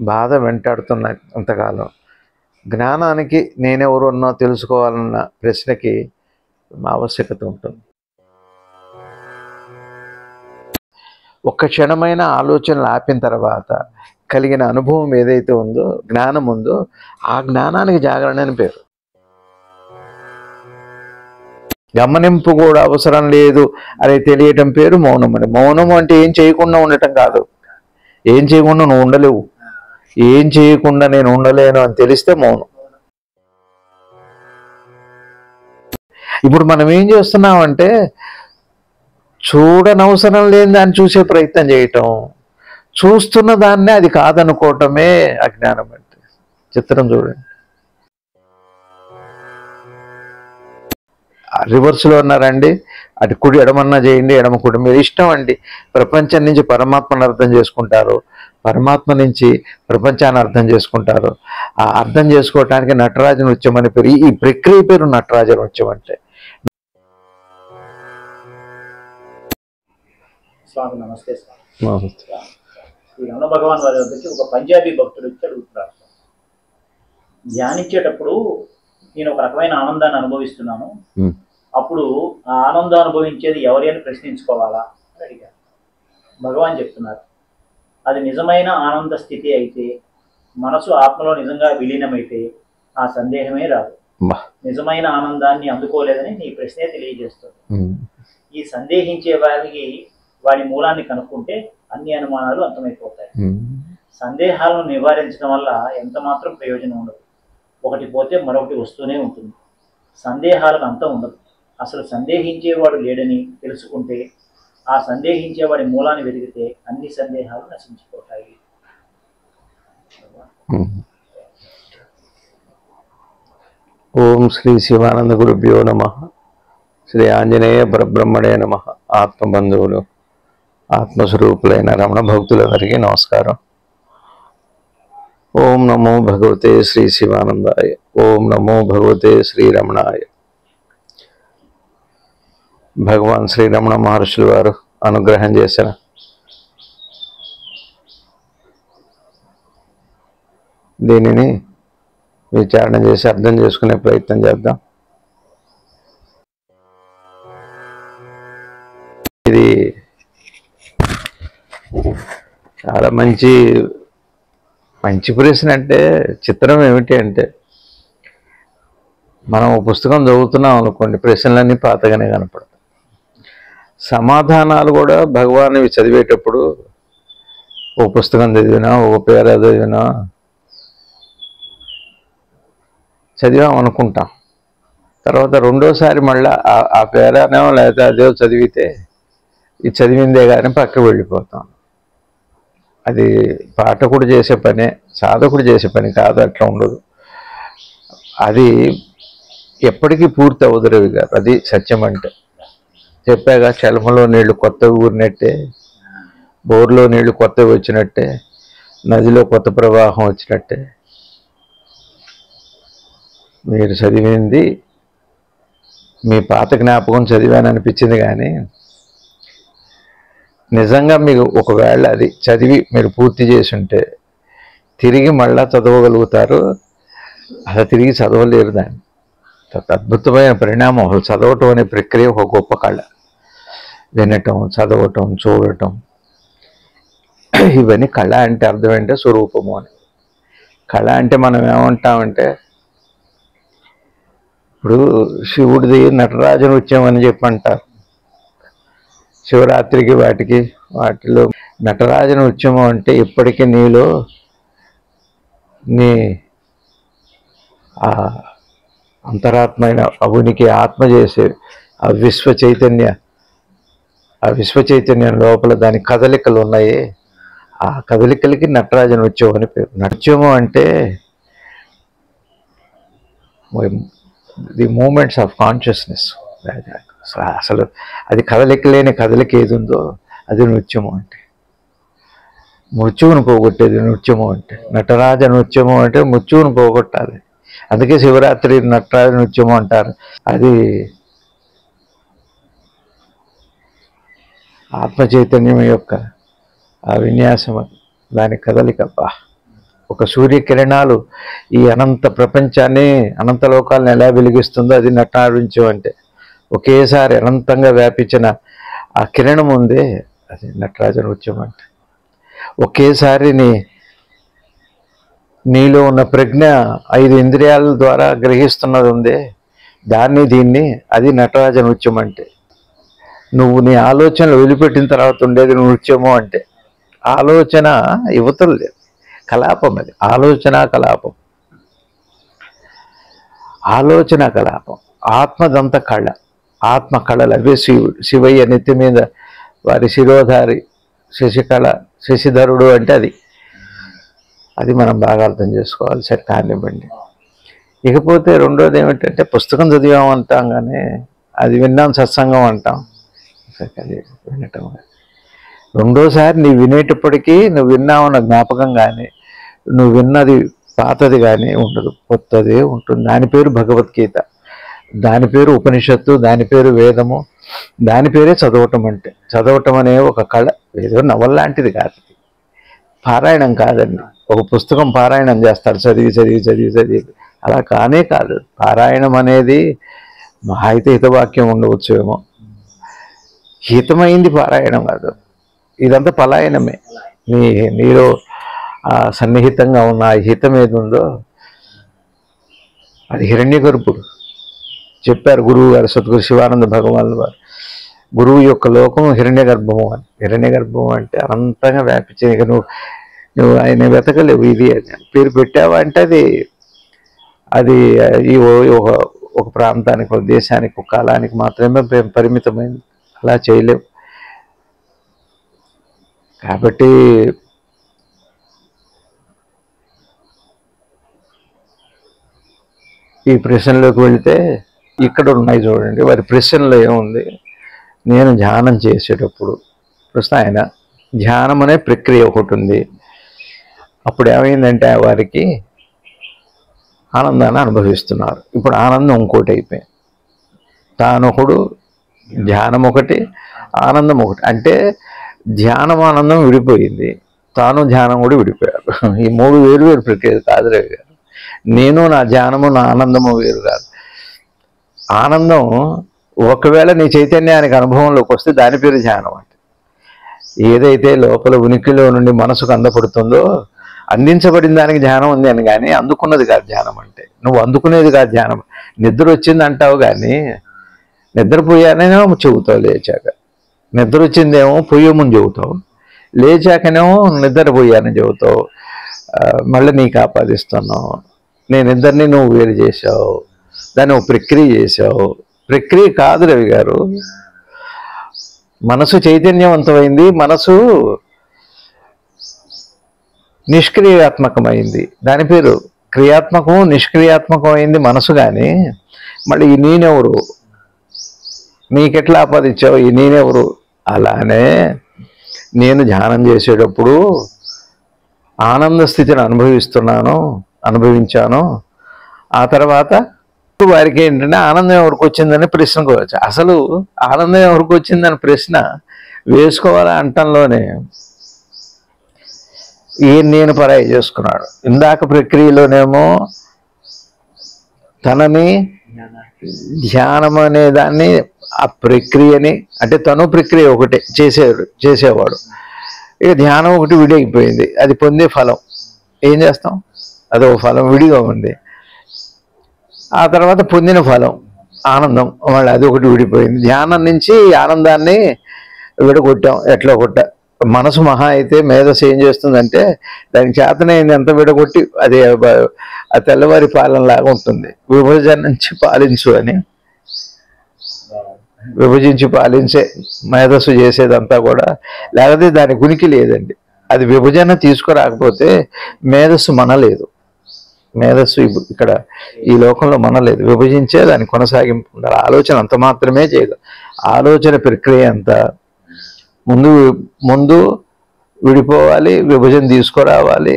బాధ వెంటాడుతున్న అంతకాలం జ్ఞానానికి నేనెవరున్నో తెలుసుకోవాలన్న ప్రశ్నకి ఆవశ్యకత ఉంటుంది. ఒక్క క్షణమైన ఆలోచనలు ఆపిన తర్వాత కలిగిన అనుభవం ఏదైతే ఉందో, జ్ఞానం ఉందో, ఆ జ్ఞానానికి జాగరణ అని పేరు. గమనింపు కూడా అవసరం లేదు అని తెలియటం పేరు మౌనం అని. మౌనం అంటే ఏం చేయకుండా ఉండటం కాదు. ఏం చేయకుండా నువ్వు ఉండలేవు. ఏం చేయకుండా నేను ఉండలేను అని తెలిస్తే మౌనం. ఇప్పుడు మనం ఏం చేస్తున్నామంటే చూడనవసరం లేని దాన్ని చూసే ప్రయత్నం చేయటం, చూస్తున్న దాన్నే అది కాదనుకోవటమే అజ్ఞానం అంటే. చిత్రం చూడండి. రివర్స్లో ఉన్నారండి, అటు కుడి ఎడమన్నా చేయండి, ఎడమ కుడి, మీరు ఇష్టం అండి. ప్రపంచం నుంచి పరమాత్మను అర్థం చేసుకుంటారు, పరమాత్మ నుంచి ప్రపంచాన్ని అర్థం చేసుకుంటారు. ఆ అర్థం చేసుకోవటానికి నటరాజ నృత్యం అని పేరు. ఈ ప్రక్రియ పేరు నటరాజ నృత్యం అంటే. స్వామి నమస్తే. స్వామి శ్రీ రమణ భగవాన్ వారి వద్దకి ఒక పంజాబీ భక్తుడు వచ్చి అడుగుతున్నారు, ధ్యానించేటప్పుడు నేను ఒక రకమైన ఆనందాన్ని అనుభవిస్తున్నాను, అప్పుడు ఆ ఆనందం అనుభవించేది ఎవరి అని ప్రశ్నించుకోవాలా అని అడిగారు. భగవాన్ చెప్తున్నారు, అది నిజమైన ఆనంద స్థితి అయితే, మనసు ఆత్మలో నిజంగా విలీనమైతే ఆ సందేహమే రాదు. నిజమైన ఆనందాన్ని అందుకోలేదని నీ ప్రశ్నే తెలియజేస్తుంది. ఈ సందేహించే వారికి వాడి మూలాన్ని కనుక్కుంటే అన్ని అనుమానాలు అంతమైపోతాయి. సందేహాలను నివారించడం వల్ల ఎంత మాత్రం ప్రయోజనం ఉండదు. ఒకటి పోతే మరొకటి వస్తూనే ఉంటుంది. సందేహాలకు అంతం ఉండదు. అసలు సందేహించేవాడు లేడని తెలుసుకుంటే, ఆ సందేహించేవాడి మూలాన్ని వెతికితే అన్ని సందేహాలు నశించిపోతాయి. ఓం శ్రీ శివానంద గురుభ్యో నమః. శ్రీ ఆంజనేయ పరబ్రహ్మణే నమః. ఆత్మబంధువులు, ఆత్మస్వరూపులైన రమణ భక్తులందరికీ నమస్కారం. ఓం నమో భగవతే శ్రీ శివానందాయ. ఓం నమో భగవతే శ్రీ రమణాయ. భగవాన్ శ్రీరమణ మహర్షుల వారు అనుగ్రహం చేసిన దీనిని విచారణ చేసి అర్థం చేసుకునే ప్రయత్నం చేద్దాం. ఇది చాలా మంచి ప్రశ్న. అంటే చిత్రం ఏమిటి అంటే, మనం పుస్తకం చదువుతున్నాం అనుకోండి, ప్రశ్నలన్నీ పాతగానే కనపడతాయి. సమాధానాలు కూడా భగవాన్ చదివేటప్పుడు ఓ పుస్తకం చదివినా, ఒక పేర చదివినా, చదివాం అనుకుంటాం. తర్వాత రెండోసారి మళ్ళీ ఆ పేరానో లేదా అదే చదివితే ఇది చదివిందే కానీ పక్కకు వెళ్ళిపోతాం. అది పాఠకుడు చేసే పనే, సాధకుడు చేసే పని కాదు. అట్లా ఉండదు. అది ఎప్పటికీ పూర్తి అవ్వదు రవి గారు. అది సత్యం అంటే. చెప్పాగా, చలమలో నీళ్లు కొత్తవి ఊరినట్టే, బోర్లో నీళ్లు కొత్తవి వచ్చినట్టే, నదిలో కొత్త ప్రవాహం వచ్చినట్టే, మీరు చదివింది మీ పాత జ్ఞాపకం చదివాను అనిపించింది, కానీ నిజంగా మీకు ఒకవేళ అది చదివి మీరు పూర్తి చేసి ఉంటే తిరిగి మళ్ళా చదవగలుగుతారు. అసలు తిరిగి చదవలేరు. దాన్ని అద్భుతమైన పరిణామం. అసలు చదవటం అనే ప్రక్రియ ఒక గొప్ప కళ. వినటం, చదవటం, చూడటం, ఇవన్నీ కళ. అంటే అర్థం ఏంటంటే స్వరూపము అని. కళ అంటే మనం ఏమంటామంటే, ఇప్పుడు శివుడిది నటరాజ నృత్యం అని చెప్పి అంటారు. శివరాత్రికి వాటిలో నటరాజ నృత్యము అంటే ఇప్పటికీ నీలో నీ ఆ అంతరాత్మైన అవునికి ఆత్మ చేసే ఆ విశ్వ చైతన్యం లోపల దాని కదలికలు ఉన్నాయి. ఆ కదలికలకి నటరాజ నృత్యం అని పేరు. నృత్యము అంటే ది మూమెంట్స్ ఆఫ్ కాన్షియస్నెస్. అసలు అది కదలికలేని కదలిక ఏది ఉందో అది నృత్యము అంటే. మృత్యువును పోగొట్టేది నృత్యము అంటే. నటరాజ నృత్యము అంటే మృత్యువును పోగొట్టాలి. అందుకే శివరాత్రి నటరాజ నృత్యము అంటారు. అది ఆత్మ చైతన్యం యొక్క ఆ విన్యాసం, దాని కదలిక. ఒక సూర్యకిరణాలు ఈ అనంత ప్రపంచాన్ని, అనంత లోకాలను ఎలా వెలిగిస్తుందో అది నటరాజం అంటే. ఒకేసారి అనంతంగా వ్యాపించిన ఆ కిరణం ఉందే, అది నటరాజ నృత్యం అంటే. ఒకేసారి నీలో ఉన్న ప్రజ్ఞ 5 ఇంద్రియాల ద్వారా గ్రహిస్తున్నది ఉందే, దీన్ని అది నటరాజ నృత్యం అంటే. నువ్వు నీ ఆలోచనలు వదిలిపెట్టిన తర్వాత ఉండేది నృత్యము అంటే. ఆలోచన యువతలు లేదు, కలాపం. అది ఆలోచన కలాపం, ఆలోచన కలాపం. ఆత్మదంత కళ, ఆత్మ కళలు అవే శివుడు. శివయ్య నెత్తి మీద వారి శిరోధారి శశికళ, శశిధరుడు అంటే అది మనం బాగా అర్థం చేసుకోవాలి. సరే కానివ్వండి. ఇకపోతే రెండోది ఏమిటంటే, పుస్తకం చదివామంటాం కానీ అది విన్నాం సత్సంగం అంటాం. అది వినటం. రెండోసారి నీ వినేటప్పటికీ నువ్వు విన్నామన్న జ్ఞాపకం కానీ, నువ్వు విన్నది పాతది కానీ ఉండదు, కొత్తదే ఉంటుంది. దాని పేరు భగవద్గీత, దాని పేరు ఉపనిషత్తు, దాని పేరు వేదము, దాని పేరే చదవటం అంటే. చదవటం అనే ఒక కళ, ఏదో నవల లాంటిది కాదు, పారాయణం కాదండి. ఒక పుస్తకం పారాయణం చేస్తారు, చదివి చదివి చదివి చదివి, అలా కానే కాదు. పారాయణం అనేది మహా అయితే హితవాక్యం ఉండవచ్చు ఏమో, హితమైంది పారాయణం కాదు. ఇదంతా పలాయనమే. నీలో సన్నిహితంగా ఉన్న ఆ హితం ఏది ఉందో అది హిరణ్యగర్భుడు. చెప్పారు గురువు గారు, సద్గురు శివానంద భగవానులు వారు, గురువు యొక్క లోకం హిరణ్యగర్భము అని. హిరణ్యగర్భము అంటే అనంతంగా వ్యాపించింది. ఇక నువ్వు ఆయన వెతకలేవు. ఇది పేరు పెట్టావా అంటే అది ఒక ప్రాంతానికి, ఒక దేశానికి, ఒక కాలానికి మాత్రమే పరిమితమైంది. అలా చేయలేవు. కాబట్టి ఈ ప్రశ్నలోకి వెళితే ఇక్కడ ఉన్నాయి చూడండి. వారి ప్రశ్నలో ఏముంది, నేను ధ్యానం చేసేటప్పుడు ప్రస్తుతం ఆయన ధ్యానం అనే ప్రక్రియ ఒకటి ఉంది. అప్పుడు ఏమైందంటే వారికి ఆనందాన్ని అనుభవిస్తున్నారు. ఇప్పుడు ఆనందం ఇంకోటి అయిపోయింది. తానొకడు, ధ్యానం ఒకటి, ఆనందం ఒకటి. అంటే ధ్యానం ఆనందం విడిపోయింది, తాను ధ్యానం కూడా విడిపోయారు. ఈ 3 వేరు వేరు ప్రక్రియ కాదు రవి గారు. నేను నా ధ్యానము, నా ఆనందము వేరు కాదు. ఆనందం ఒకవేళ నీ చైతన్యానికి అనుభవంలోకి వస్తే దాని పేరు ధ్యానం అంటే. ఏదైతే లోపల ఉనికిలో నుండి మనసుకు అందపడుతుందో అందించబడిన దానికి ధ్యానం ఉంది అని, కానీ అందుకున్నది కాదు ధ్యానం అంటే. నువ్వు అందుకునేది కాదు ధ్యానం. నిద్ర వచ్చింది అంటావు కానీ నిద్రపోయానేమో చెబుతావు లేచాక. నిద్ర వచ్చిందేమో పోయే ముందు చెబుతావు, లేచాకనేమో నిద్రపోయానని చెబుతావు. మళ్ళీ నీకు ఆపాదిస్తున్నావు. నేను ఇద్దరిని నువ్వు వేరు చేసావు, దాన్ని ఒక ప్రక్రియ చేసావు. ప్రక్రియ కాదు రవి గారు. మనసు చైతన్యవంతమైంది, మనసు నిష్క్రియాత్మకమైంది. దాని పేరు క్రియాత్మకము, నిష్క్రియాత్మకమైంది మనసు. కానీ మళ్ళీ ఈ నేనెవరు, నీకెట్లా ఆపాదించావు ఈ నేనెవరు? అలానే నేను ధ్యానం చేసేటప్పుడు ఆనంద స్థితిని అనుభవించాను. ఆ తర్వాత వారికి ఏంటంటే ఆనందం ఎవరికి వచ్చిందని ప్రశ్నకు వచ్చు. అసలు ఆనందం ఎవరికి వచ్చిందని ప్రశ్న వేసుకోవాలా అంటంలోనే నేను పరాయి చేసుకున్నాడు. ఇందాక ప్రక్రియలోనేమో తనని ధ్యానం అనే దాన్ని, ఆ ప్రక్రియని, అంటే తను ప్రక్రియ ఒకటే చేసేవాడు. ఇక ధ్యానం ఒకటి విడిగిపోయింది, అది పొందే ఫలం. ఏం చేస్తాం, అదొక ఫలం విడిగా ఉంది. ఆ తర్వాత పొందిన ఫలం ఆనందం, మళ్ళీ అది ఒకటి విడిపోయింది. ధ్యానం నుంచి ఆనందాన్ని విడగొట్టాం. ఎట్లా కొట్ట మనసు మహా అయితే మేధస్సు ఏం చేస్తుందంటే దానికి చేతనైంది ఎంత విడగొట్టి అది ఆ తెల్లవారి పాలనలాగా ఉంటుంది. విభజన నుంచి పాలించు అని, విభజించి పాలించే మేధస్సు చేసేదంతా కూడా. లేకపోతే దాని ఉనికి లేదండి. అది విభజన తీసుకురాకపోతే మేధస్సు మనలేదు. మేధస్సు ఇక్కడ ఈ లోకంలో మనలేదు. విభజించే దాన్ని కొనసాగింపు ఉండాలి. ఆలోచన అంత మాత్రమే చేయగలదు. ఆలోచన ప్రక్రియ అంతా ముందు విడిపోవాలి, విభజన తీసుకురావాలి,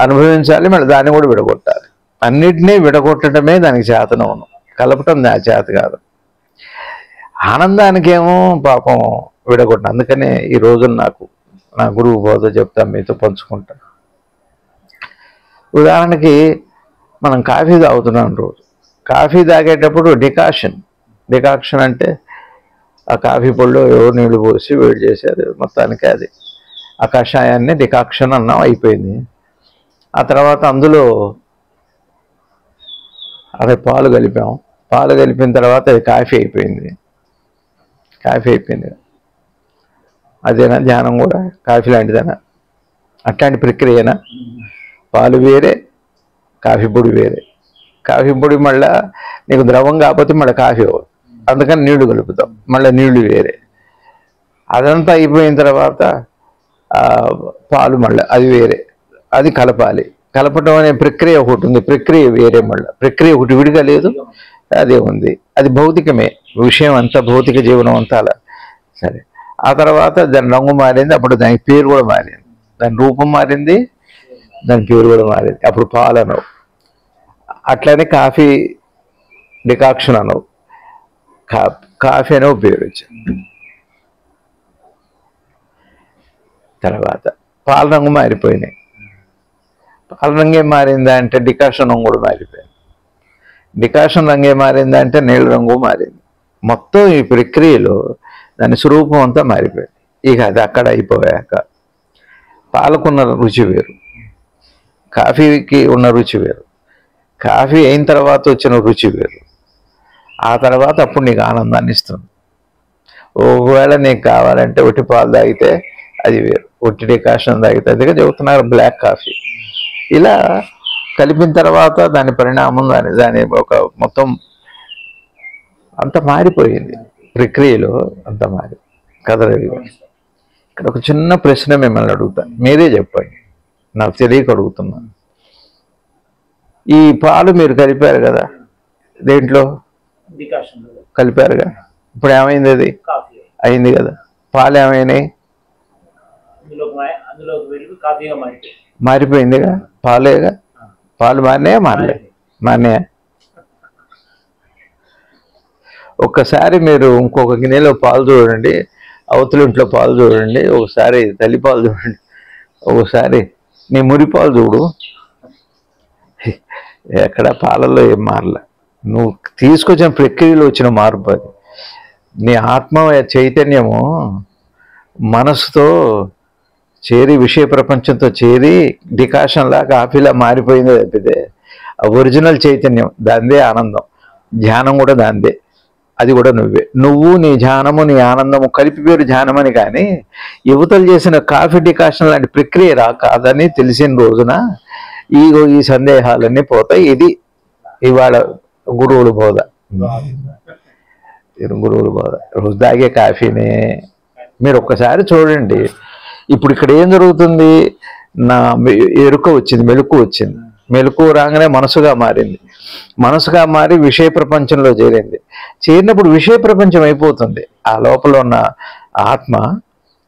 అనుభవించాలి, మళ్ళీ దాన్ని కూడా విడగొట్టాలి. అన్నిటినీ విడగొట్టడమే దానికి చేతనవును, కలపటం నా చేత కాదు. ఆనందానికేమో పాపం విడగొట్ట. అందుకనే ఈ రోజున నాకు నా గురువు బోధ చెప్తాను, మీతో పంచుకుంటాను. ఉదాహరణకి మనం కాఫీ తాగుతున్నాం రోజు. కాఫీ తాగేటప్పుడు డికాక్షన్ అంటే ఆ కాఫీ పొడిలో ఏవో నీళ్లు పోసి వేడి చేసి అది మొత్తానికి అది ఆ కషాయాన్ని డికాక్షన్ అన్నాం, అయిపోయింది. ఆ తర్వాత అందులో అదే పాలు కలిపాం. పాలు కలిపిన తర్వాత అది కాఫీ అయిపోయింది. అదేనా ధ్యానం కూడా? కాఫీ లాంటిదేనా? అట్లాంటి ప్రక్రియనా? పాలు వేరే, కాఫీ పొడి వేరే. కాఫీ పొడి మళ్ళీ నీకు ద్రవం కాకపోతే మళ్ళీ కాఫీ అవ్వదు, అందుకని నీళ్లు కలుపుతాం, మళ్ళీ నీళ్లు వేరే. అదంతా అయిపోయిన తర్వాత పాలు మళ్ళీ అది వేరే, అది కలపాలి. కలపటం అనే ప్రక్రియ ఒకటి ఉంది, ప్రక్రియ వేరే. మళ్ళీ ప్రక్రియ ఒకటి విడిగా లేదు, అదే ఉంది. అది భౌతికమే, విషయం అంతా భౌతిక జీవనం అంతా అలా. సరే, ఆ తర్వాత దాని రంగు మారింది, అప్పుడు దానికి పేరు కూడా మారింది, దాని రూపం మారింది, దాని పేరు కూడా మారింది. అప్పుడు పాలు అనవు, అట్లనే కాఫీ డికాక్షన్ అనవు, కాఫీ అనే పేరు వచ్చింది. తర్వాత పాల రంగు మారిపోయినాయి. పాల రంగు ఏం మారిందా అంటే డికాషన్ రంగు కూడా మారిపోయింది. డికాషన్ రంగు ఏం మారిందా అంటే నీళ్ళ రంగు మారింది. మొత్తం ఈ ప్రక్రియలో దాని స్వరూపం అంతా మారిపోయింది. ఇక అది అక్కడ అయిపోయాక పాలకున్న రుచి వేరు, కాఫీకి ఉన్న రుచి వేరు, కాఫీ అయిన తర్వాత వచ్చిన రుచి వేరు. ఆ తర్వాత అప్పుడు నీకు ఆనందాన్ని ఇస్తుంది. ఒకవేళ నీకు కావాలంటే ఒట్టి పాలు తాగితే అది వేరు, ఒట్టి డికాషన్ తాగితే, అదిగా చెబుతున్నారు బ్లాక్ కాఫీ. ఇలా కలిపిన తర్వాత దాని పరిణామం, దాని ఒక మొత్తం అంత మారిపోయింది. ప్రక్రియలో అంత మారి కదలది. ఇక్కడ ఒక చిన్న ప్రశ్న మిమ్మల్ని అడుగుతా, మీరే చెప్పండి, నాకు తెలియక అడుగుతున్నాను. ఈ పాలు మీరు కలిపారు కదా, దేంట్లో కలిపారుగా, ఇప్పుడు ఏమైంది? అది అయింది కదా. పాలు ఏమైనాయి? మారిపోయిందిగా, పాలేగా. పాలు మారినాయా? మారినాయా? ఒక్కసారి మీరు ఇంకొక గిన్నెలో పాలు చూడండి, అవతల ఇంట్లో పాలు చూడండి, ఒకసారి తల్లి పాలు చూడండి, ఒకసారి నీ మురి పాలు చూడు, ఎక్కడ పాలల్లో ఏం మారలే. నువ్వు తీసుకొచ్చిన ప్రక్రియలో వచ్చిన మార్పు అది. నీ ఆత్మ చైతన్యము మనసుతో చేరి, విషయ ప్రపంచంతో చేరి డికాషన్లా కాఫీలా మారిపోయిందో తప్పితే ఆ ఒరిజినల్ చైతన్యం దాందే, ఆనందం, ధ్యానం కూడా దాందే, అది కూడా నువ్వే. నువ్వు నీ ధ్యానము నీ ఆనందము కలిపి పేరు ధ్యానమని. కానీ యువతలు చేసిన కాఫీ డికాషన్ లాంటి ప్రక్రియ కాదని తెలిసిన రోజున ఈ సందేహాలన్నీ పోతాయి. ఇది ఇవాళ గురువుల బోధ. గురువుల బోధ రోజు తాగే కాఫీనే మీరు ఒక్కసారి చూడండి. ఇప్పుడు ఇక్కడ ఏం జరుగుతుంది? నా ఎరుక వచ్చింది, మెలకు వచ్చింది. మెలకు రాగానే మనసుగా మారింది, మనసుగా మారి విషయ ప్రపంచంలో చేరినప్పుడు విషయ ప్రపంచం అయిపోతుంది. ఆ లోపల ఉన్న ఆత్మ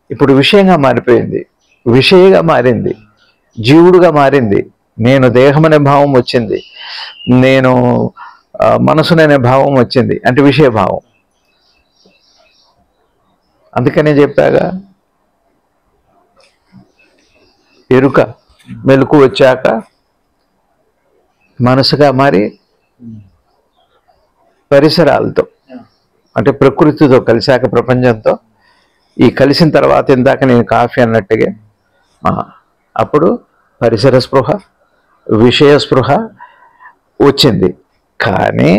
ఇప్పుడు విషయంగా మారిపోయింది, విషయగా మారింది, జీవుడుగా మారింది. నేను దేహం అనే భావం వచ్చింది, నేను మనసుననే భావం వచ్చింది, అంటే విషయభావం. అందుకనే చెప్పాగా, ఎరుక మెలకు వచ్చాక మనసుగా మారి పరిసరాలతో, అంటే ప్రకృతితో కలిశాక, ప్రపంచంతో ఈ కలిసిన తర్వాత ఇందాక నేను కాఫీ అన్నట్టుగా అప్పుడు పరిసర స్పృహ, విషయ స్పృహ వచ్చింది. కానీ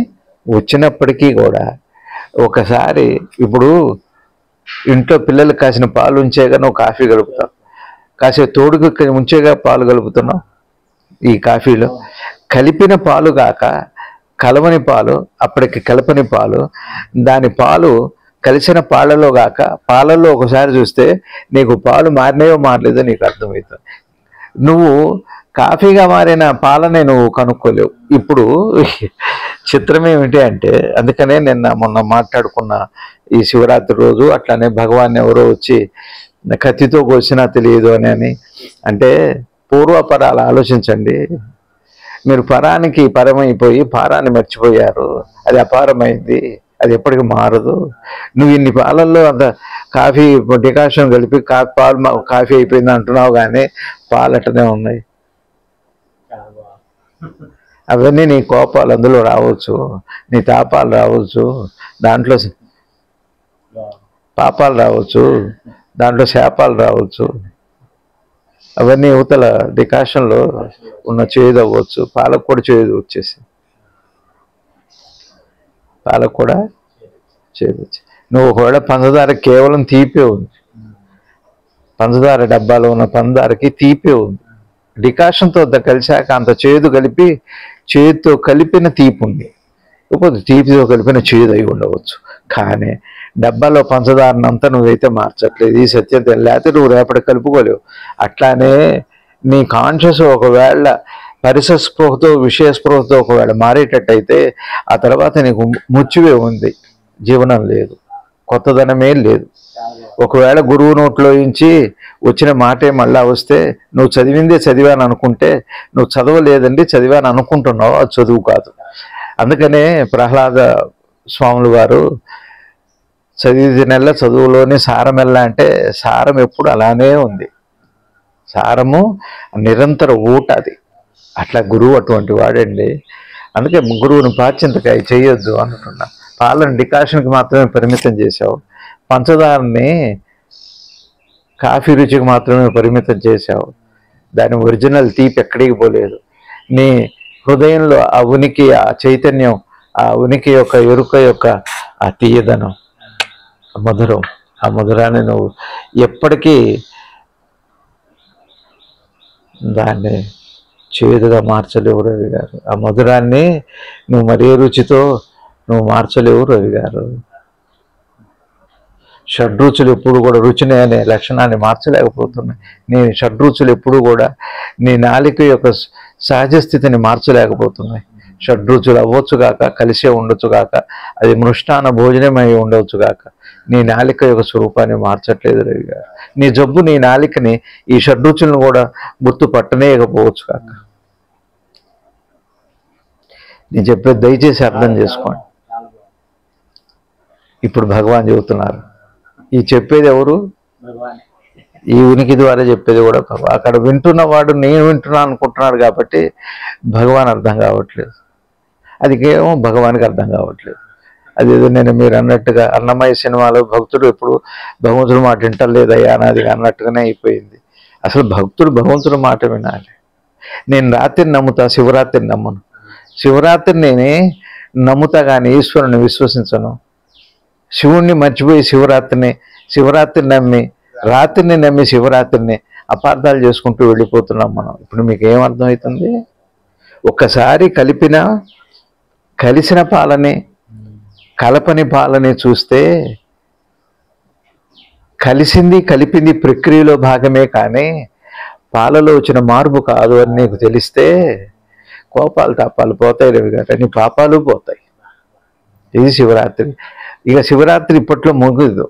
వచ్చినప్పటికీ కూడా ఒకసారి ఇప్పుడు ఇంట్లో పిల్లలు కాసిన పాలు ఉంచేగా నువ్వు కాఫీ కలుపుతావు, కాసే తోడుకు ఉంచేగా పాలు కలుపుతున్నావు. ఈ కాఫీలో కలిపిన పాలు కాక కలవని పాలు, అప్పటికి కలపని పాలు, దాని పాలు కలిసిన పాలలో కాక పాలల్లో ఒకసారి చూస్తే నీకు పాలు మారినాయో మారలేదో నీకు అర్థమవుతుంది. నువ్వు కాఫీగా మారిన పాలనే నువ్వు కనుక్కోలేవు. ఇప్పుడు చిత్రం ఏమిటి అంటే, అందుకనే మొన్న మాట్లాడుకున్న ఈ శివరాత్రి రోజు అట్లానే భగవాన్ ఎవరో వచ్చి కత్తితో కోసినా తెలియదు అని అంటే, పూర్వపరాలు ఆలోచించండి. మీరు పరానికి పరమైపోయి పారాన్ని మర్చిపోయారు, అది అపారమైంది, అది ఎప్పటికీ మారదు. నువ్వు ఇన్ని పాలల్లో అంత కాఫీ డికాషన్ కలిపి పాలు కాఫీ అయిపోయింది అంటున్నావు, కానీ పాలు అట్టనే ఉన్నాయి. అవన్నీ నీ కోపాలు అందులో రావచ్చు, నీ తాపాలు రావచ్చు, దాంట్లో పాపాలు రావచ్చు, దాంట్లో శాపాలు రావచ్చు. అవన్నీ యువతల డికాషన్లో ఉన్న చేదు అవ్వచ్చు. పాలకు కూడా చేదు వచ్చేసి, పాలకు కూడా చేదు వచ్చి, నువ్వు ఒకవేళ పంచదార కేవలం తీపే ఉంది, పంచదార డబ్బాలో ఉన్న పంచదారకి తీపే ఉంది, డికాషన్తో కలిసాక అంత చేదు కలిపి, చేదుతో కలిపిన తీపి ఉంది, లేకపోతే తీపితో కలిపిన చేదు అయి ఉండవచ్చు. కానీ డబ్బాలో పంచదారనంతా నువ్వైతే మార్చట్లేదు, ఈ సత్యం లేకపోతే నువ్వు రేపటి కలుపుకోలేవు. అట్లానే నీ కాన్షియస్ ఒకవేళ పరిసస్పృహతో విషయస్పృహతో ఒకవేళ మారేటట్టయితే ఆ తర్వాత నీకు ముచ్చివే ఉంది, జీవనం లేదు, కొత్తదనమే లేదు. ఒకవేళ గురువు నోట్లో నుంచి వచ్చిన మాటే మళ్ళా వస్తే నువ్వు చదివిందే చదివాను అనుకుంటే, నువ్వు చదవలేదండి చదివాను అనుకుంటున్నావు, అది చదువు కాదు. అందుకనే ప్రహ్లాద స్వాములు వారు చదివిన నెల చదువులోనే సారం ఎలా అంటే, సారం ఎప్పుడు అలానే ఉంది, సారము నిరంతర ఊట అది. అట్లా గురువు అటువంటి వాడండి. అందుకే గురువుని పాచింతకాయ చేయొద్దు అంటున్నా. పాలను డికాషన్కి మాత్రమే పరిమితం చేశావు, పంచదారని కాఫీ రుచికి మాత్రమే పరిమితం చేశావు, దాని ఒరిజినల్ తీపి ఎక్కడికి పోలేదు. నీ హృదయంలో ఆ ఉనికి, ఆ చైతన్యం, ఆ ఉనికి యొక్క ఎరుక యొక్క ఆ తీయదనం, మధురం, ఆ మధురాన్ని నువ్వు ఎప్పటికీ దాన్ని చేదుగా మార్చలేవు రవి గారు. ఆ మధురాన్ని నువ్వు మరే రుచితో నువ్వు మార్చలేవు రవి గారు. షడ్రుచులు ఎప్పుడు కూడా రుచిని అనే లక్షణాన్ని మార్చలేకపోతున్నాయి. నీ షడ్రుచులు ఎప్పుడు కూడా నీ నాలిక యొక్క సహజ స్థితిని మార్చలేకపోతున్నాయి. షడ్రుచులు అవ్వచ్చుగాక, కలిసే ఉండొచ్చుగాక, అది మృష్టాన భోజనమై ఉండవచ్చుగాక, నీ నాలిక యొక్క స్వరూపాన్ని మార్చట్లేదు రవి గారు. నీ జబ్బు నీ నాలికని ఈ షడ్రుచులను కూడా గుర్తుపట్టనేయకపోవచ్చు కాక. నేను చెప్పేది దయచేసి అర్థం చేసుకోండి. ఇప్పుడు భగవాన్ చెబుతున్నారు, ఈ చెప్పేది ఎవరు? ఈ ఉనికి ద్వారా చెప్పేది కూడా భగవాన్. అక్కడ వింటున్నవాడు నేను వింటున్నా అనుకుంటున్నాడు కాబట్టి భగవాన్ అర్థం కావట్లేదు, అది కేవలం భగవానికి అర్థం కావట్లేదు. అదేదో నేను మీరు అన్నట్టుగా అన్నమయ్య సినిమాలో భక్తుడు ఎప్పుడు భగవంతుడి మాట వింటలేదయ్యా అన్నది అన్నట్టుగానే అయిపోయింది. అసలు భక్తుడు భగవంతుడి మాట వినాలి. నేను రాత్రిని నమ్ముతా, శివరాత్రిని నమ్మను. శివరాత్రిని నేనే నమ్ముతా కానీ ఈశ్వరుని విశ్వసించను. శివుణ్ణి మర్చిపోయి శివరాత్రిని నమ్మి, రాత్రిని నమ్మి శివరాత్రిని అపార్థాలు చేసుకుంటూ వెళ్ళిపోతున్నాం మనం. ఇప్పుడు మీకు ఏమర్థమవుతుంది? ఒక్కసారి కలిసిన పాలని, కలపని పాలని చూస్తే కలిపింది ప్రక్రియలో భాగమే కానీ పాలలో వచ్చిన మార్పు కాదు అని నీకు తెలిస్తే కోపాలు తాపాలు పోతాయి రవి గారు, నీ పాపాలు పోతాయి. ఇది శివరాత్రి. ఇక శివరాత్రి ఇప్పట్లో ముగిదు.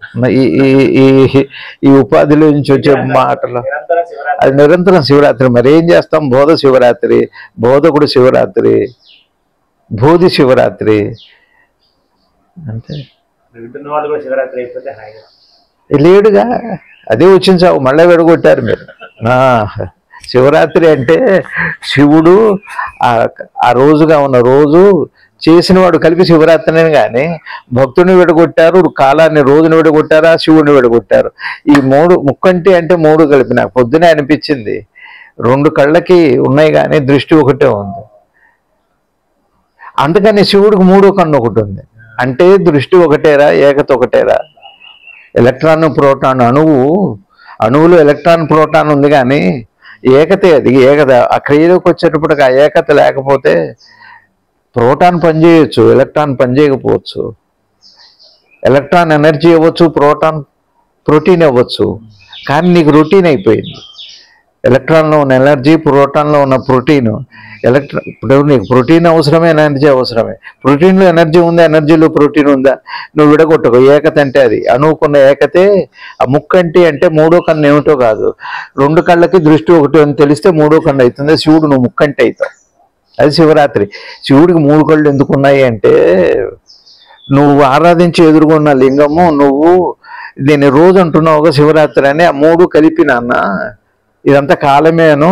ఈ ఉపాధిలో నుంచి వచ్చే మాటలు అది నిరంతరం శివరాత్రి. మరి ఏం చేస్తాం? శివరాత్రి, బోధకుడు శివరాత్రి, బోధి శివరాత్రి, అంతే. లేడుగా అదే వచ్చించావు, మళ్ళీ విడగొట్టారు మీరు. శివరాత్రి అంటే శివుడు ఆ రోజుగా ఉన్న రోజు చేసిన వాడు కలిపి శివరాత్రిని, కానీ భక్తుని విడగొట్టారు, కాలాన్ని రోజుని విడగొట్టారు, ఆ శివుడిని విడగొట్టారు. ఈ ముక్కంటి అంటే మూడు కలిపి నాకు పొద్దునే అనిపించింది. రెండు కళ్ళకి ఉన్నాయి కానీ దృష్టి ఒకటే ఉంది. అందుకని శివుడికి మూడో కన్ను ఒకటి ఉంది. అంటే దృష్టి ఒకటేరా, ఏకత ఒకటేరా. ఎలక్ట్రాన్ ప్రోటాన్ అణువులో ఎలక్ట్రాన్ ప్రోటాన్ ఉంది కానీ ఏకతే, అది ఏకత. ఆ క్రియలోకి వచ్చేటప్పటికి ఆ ఏకత లేకపోతే ప్రోటాన్ పనిచేయచ్చు, ఎలక్ట్రాన్ పనిచేయకపోవచ్చు. ఎలక్ట్రాన్ ఎనర్జీ అవ్వచ్చు, ప్రోటీన్ అవ్వచ్చు, కానీ నీకు రొటీన్ అయిపోయింది. ఎలక్ట్రాన్లో ఉన్న ఎనర్జీ, ప్రోటాన్లో ఉన్న ప్రోటీన్. ఇప్పుడు నీకు ప్రోటీన్ అవసరమే, ఎనర్జీ అవసరమే. ప్రోటీన్లో ఎనర్జీ ఉందా, ఎనర్జీలో ప్రోటీన్ ఉందా? నువ్వు విడగొట్టకు. ఏకత అంటే అది అనుకున్న ఏకతే. ఆ ముక్కంటి అంటే మూడో కన్ను ఏమిటో కాదు, రెండు కళ్ళకి దృష్టి ఒకటి అని తెలిస్తే మూడో కన్ను అవుతుంది. శివుడు నువ్వు ముక్కంటి అవుతావు. అది శివరాత్రి. శివుడికి మూడు కళ్ళు ఎందుకున్నాయి అంటే, నువ్వు ఆరాధించి ఎదుర్కొన్న లింగము, నువ్వు దీన్ని రోజు అంటున్నావుగా శివరాత్రి అని, ఆ మూడు కలిపి నాన్న ఇదంతా కాలమేను,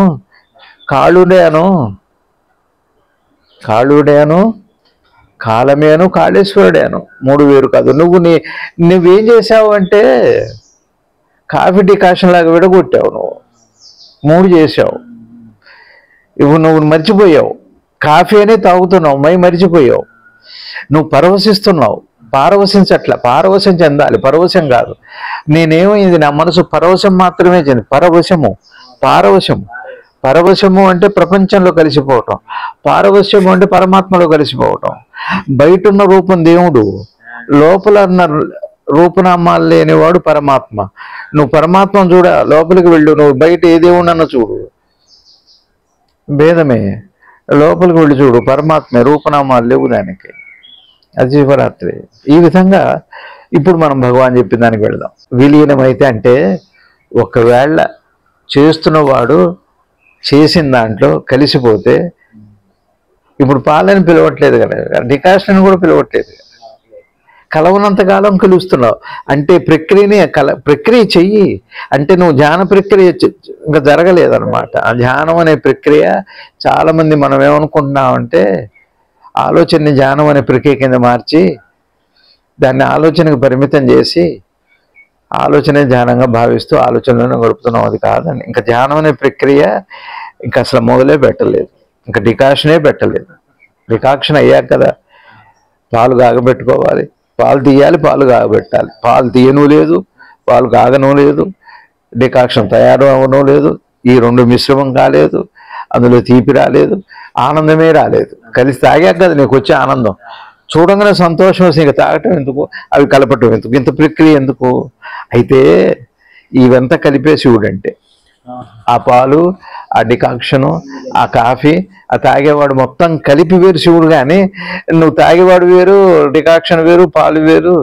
కాళ్ళునేను, కాళుడేను, కాలమేను, కాళేశ్వరుడేను 3 వేరు కాదు. నువ్వేం చేసావు అంటే కాఫీ డికాషన్ లాగా విడగొట్టావు. నువ్వు 3 చేసావు. ఇప్పుడు నువ్వు మర్చిపోయావు. కాఫీ అనే తాగుతున్నావు, మర్చిపోయావు. నువ్వు పరవశిస్తున్నావు. పారవశించట్ల, పారవశం చెందాలి, పరవశం కాదు. నేనేమైంది, నా మనసు పరవశం మాత్రమే చెంది. పారవశము. పరవశము అంటే ప్రపంచంలో కలిసిపోవటం, పారవశ్యము అంటే పరమాత్మలో కలిసిపోవటం. బయట ఉన్న రూపం దేవుడు, లోపల ఉన్న రూపనామాలు లేనివాడు పరమాత్మ. నువ్వు పరమాత్మను చూడ, లోపలికి వెళ్ళు. నువ్వు బయట ఏ దేవుడన్నా చూడు, భేదమే. లోపలికి వెళ్ళి చూడు, పరమాత్మే, రూపనామాలు లేవు దానికి. అది శివరాత్రి. ఈ విధంగా ఇప్పుడు మనం భగవాన్ చెప్పిన దానికి వెళదాం. విలీనమైతే అంటే ఒకవేళ చేస్తున్నవాడు చేసిన దాంట్లో కలిసిపోతే, ఇప్పుడు పాలని పిలవట్లేదు కదా, డికాషన్ కూడా పిలవట్లేదు. కలవనంతకాలం కలుస్తున్నావు అంటే ప్రక్రియ చెయ్యి. అంటే నువ్వు ధ్యాన ప్రక్రియ ఇంకా జరగలేదన్నమాట. ఆ ధ్యానం అనే ప్రక్రియ చాలామంది మనం ఏమనుకుంటున్నామంటే ఆలోచనని ధ్యానం అనే ప్రక్రియ కింద మార్చి దాన్ని ఆలోచనకు పరిమితం చేసి ఆలోచనే ధ్యానంగా భావిస్తూ ఆలోచనలను గడుపుతున్నాం. అది కాదండి. ఇంకా ధ్యానం అనే ప్రక్రియ ఇంకా అసలు మొదలే పెట్టలేదు, ఇంకా డికాషనే పెట్టలేదు. డికాక్షన్ అయ్యాక కదా పాలు కాగబెట్టుకోవాలి, పాలు తీయాలి, పాలు కాగబెట్టాలి. పాలు తీయను లేదు, పాలు కాగను లేదు, డికాక్షన్ తయారు అవ్వను లేదు, ఈ 2 మిశ్రమం కాలేదు, అందులో తీపి రాలేదు, ఆనందమే రాలేదు. కలిసి తాగాక కదా నీకు వచ్చే ఆనందం. చూడంగానే సంతోషం వస్తుంది, ఇంకా తాగటం ఎందుకు, అవి కలపటం ఎందుకు, ఇంత ప్రక్రియ ఎందుకు? అయితే ఇవంతా కలిపే శివుడు అంటే ఆ పాలు, ఆ డికాక్షను, ఆ కాఫీ, ఆ తాగేవాడు మొత్తం కలిపి వేరు శివుడు. కానీ నువ్వు తాగేవాడు వేరు, డికాక్షన్ వేరు, పాలు వేరు,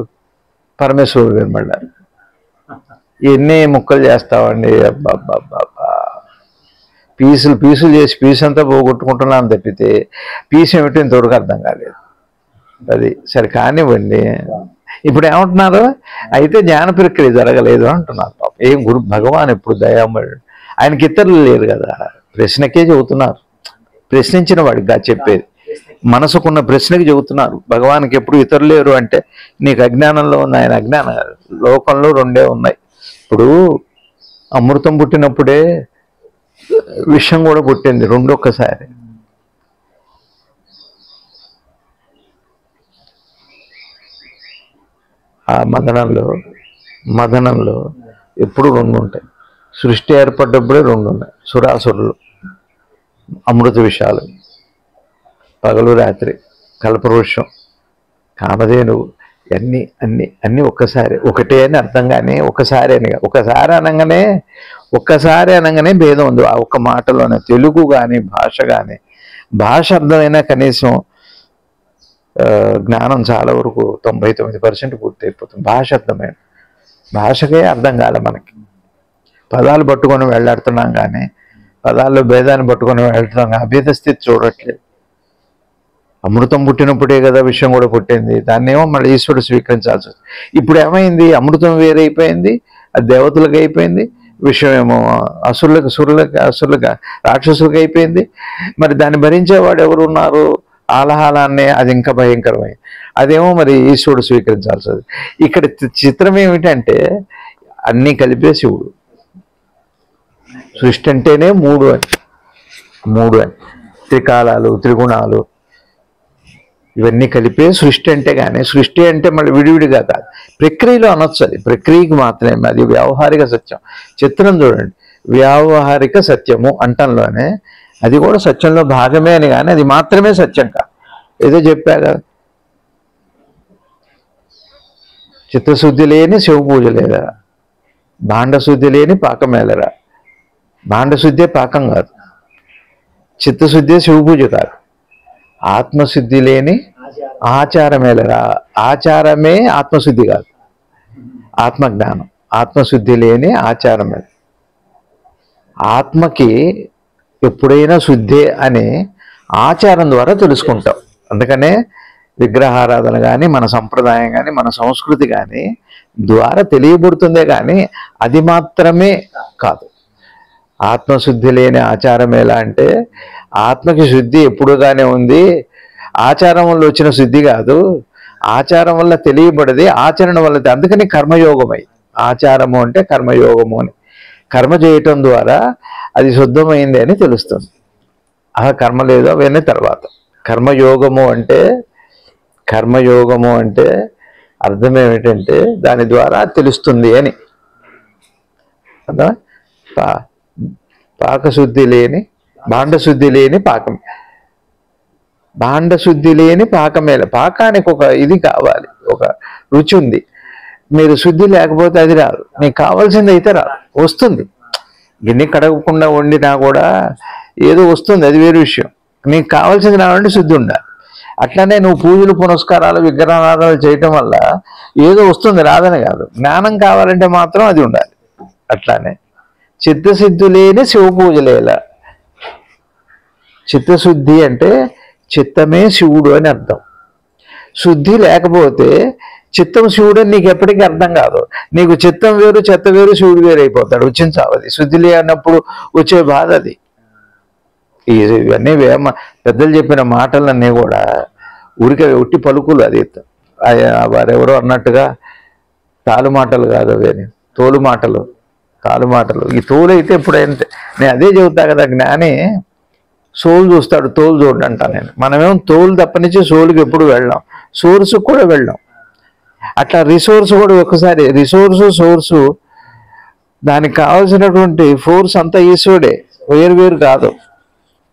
పరమేశ్వరుడు వేరు. మళ్ళీ ఎన్ని ముక్కలు చేస్తావండి? అబ్బాబ్బాబ్బా, పీసులు చేసి పీసు అంతా పోగొట్టుకుంటున్నాను తప్పితే పీసు ఏమిటో ఇంతవరకు అర్థం కాలేదు. అది సరే కానివ్వండి. ఇప్పుడు ఏమంటున్నారు? అయితే జ్ఞాన ప్రక్రియ జరగలేదు అంటున్నారు. ఏం భగవాన్ ఎప్పుడు దయామయుడు, ఆయనకి ఇతరులు లేరు కదా. ప్రశ్నకే చెబుతున్నారు, ప్రశ్నించిన వాడిగా చెప్పేది. మనసుకున్న ప్రశ్నకి చెబుతున్నారు. భగవానికి ఎప్పుడు ఇతరులు లేరు అంటే నీకు అజ్ఞానంలో ఉంది, ఆయన అజ్ఞానం. లోకంలో 2 ఉన్నాయి. ఇప్పుడు అమృతం పుట్టినప్పుడే విషం కూడా పుట్టింది, 2 ఒక్కసారి. ఆ మదనంలో ఎప్పుడు 2 ఉంటాయి. సృష్టి ఏర్పడ్డప్పుడే 2 ఉన్నాయి. సురాసురులు, అమృత విషాలు, పగలు రాత్రి, కల్పవృక్షం, కామధేనువు, అన్నీ ఒక్కసారి. ఒకటే అని అర్థం. కానీ ఒక్కసారి అనగానే భేదం ఉంది ఆ ఒక్క మాటలోనే. తెలుగు కానీ భాష అర్థమైనా కనీసం జ్ఞానం చాలా వరకు 99% పూర్తయిపోతుంది. భాష అర్థమైన, భాషకే అర్థం కాలే మనకి. పదాలు పట్టుకొని వెళ్ళాడుతున్నాం కానీ పదాల్లో భేదాన్ని పట్టుకొని వెళ్తున్నాం, అభేద స్థితి చూడట్లేదు. అమృతం పుట్టినప్పుడే కదా విషయం కూడా పుట్టింది. దాన్నేమో మళ్ళీ ఈశ్వరుడు స్వీకరించాల్సి వస్తుంది. ఇప్పుడు ఏమైంది? అమృతం వేరైపోయింది, అది దేవతలకు అయిపోయింది. విషయం ఏమో అసురులకు రాక్షసులకు అయిపోయింది. మరి దాన్ని భరించేవాడు ఎవరు ఉన్నారు? ఆలహాలాన్నే, అది ఇంకా భయంకరమైంది. అదేమో మరి ఈశ్వరుడు స్వీకరించాల్సి వస్తుంది. ఇక్కడ చిత్రం ఏమిటంటే అన్నీ కలిపే శివుడు. సృష్టి అంటేనే 3 అని, త్రికాలాలు, త్రిగుణాలు, ఇవన్నీ కలిపే సృష్టి అంటే. కానీ సృష్టి అంటే మళ్ళీ విడివిడిగా కాదు, ప్రక్రియలో అనొచ్చు. అది ప్రక్రియకి మాత్రమే, అది వ్యావహారిక సత్యం. చిత్రం చూడండి, వ్యావహారిక సత్యము అంటంలోనే అది కూడా సత్యంలో భాగమే అని. కానీ అది మాత్రమే సత్యం కాదు. ఏదో చెప్పా కదా, చిత్తశుద్ధి లేని శివ పూజ లేదరా, భాండశుద్ధి లేని పాకం మేలరా. భాండశుద్ధే పాకం కాదు, చిత్తశుద్ధే శివ పూజ కాదు. ఆత్మశుద్ధి లేని ఆచారమేలరా, ఆచారమే ఆత్మశుద్ధి కాదు, ఆత్మజ్ఞానం. ఆత్మశుద్ధి లేని ఆచారమే. ఆత్మకి ఎప్పుడైనా శుద్ధే అని ఆచారం ద్వారా తెలుసుకుంటాం. అందుకనే విగ్రహారాధన కానీ, మన సంప్రదాయం కానీ, మన సంస్కృతి కానీ ద్వారా తెలియబడుతుందే కానీ అది మాత్రమే కాదు. ఆత్మశుద్ధి లేని ఆచారం ఎలా అంటే ఆత్మకి శుద్ధి ఎప్పుడుగానే ఉంది, ఆచారం వల్ల వచ్చిన శుద్ధి కాదు, ఆచారం వల్ల తెలియబడది, ఆచరణ వల్ల. అందుకని కర్మయోగమై, ఆచారము అంటే కర్మయోగము అని. కర్మ చేయటం ద్వారా అది శుద్ధమైంది అని తెలుస్తుంది. ఆ కర్మ లేదు అవన్నీ తర్వాత. కర్మయోగము అంటే అర్థం ఏమిటంటే దాని ద్వారా తెలుస్తుంది అని. అదా పాకశుద్ధి లేని భాండశుద్ధి లేని పాకం, భాండశుద్ధి లేని పాకమేల. పాకానికి ఒక ఇది కావాలి, ఒక రుచి ఉంది. మీరు శుద్ధి లేకపోతే అది రాదు. మీకు కావాల్సింది అయితే రాదు, వస్తుంది. గిన్నె కడగకుండా వండినా కూడా ఏదో వస్తుంది, అది వేరే విషయం. నీకు కావాల్సింది రావాలంటే శుద్ధి ఉండాలి. అట్లనే నువ్వు పూజలు పునస్కారాలు విగ్రహారాధనలు చేయటం వల్ల ఏదో వస్తుంది, రాదని కాదు. జ్ఞానం కావాలంటే మాత్రం అది ఉండాలి. అట్లానే చిత్తశుద్ధి లేని శివ పూజలేలా. చిత్తశుద్ధి అంటే చిత్తమే శివుడు అని అర్థం. శుద్ధి లేకపోతే చిత్తం శివుడు అని నీకు ఎప్పటికీ అర్థం కాదు. నీకు చిత్తం వేరు, చెత్త వేరు, శివుడు వేరు అయిపోతాడు. వచ్చిన చావది. శుద్ధి లేనప్పుడు వచ్చే బాధ అది. ఇవన్నీ పెద్దలు చెప్పిన మాటలన్నీ కూడా ఊరికే ఒట్టి పలుకులు. అది వారెవరో అన్నట్టుగా తాలు మాటలు కాదు అవి, తోలు మాటలు. తాలు మాటలు. ఈ తోలు అయితే ఎప్పుడైనా నేను అదే చెబుతా కదా, జ్ఞాని సోలు చూస్తాడు, తోలు చూడంట నేను. మనమేమో తోలు తప్పనించి సోలుకి ఎప్పుడు వెళ్ళాం, సోర్సుకు కూడా వెళ్ళాం. అట్లా రిసోర్స్ కూడా ఒకసారి సోర్సు దానికి కావాల్సినటువంటి ఫోర్స్ అంతా ఈశ్వరుడే, వేరు కాదు.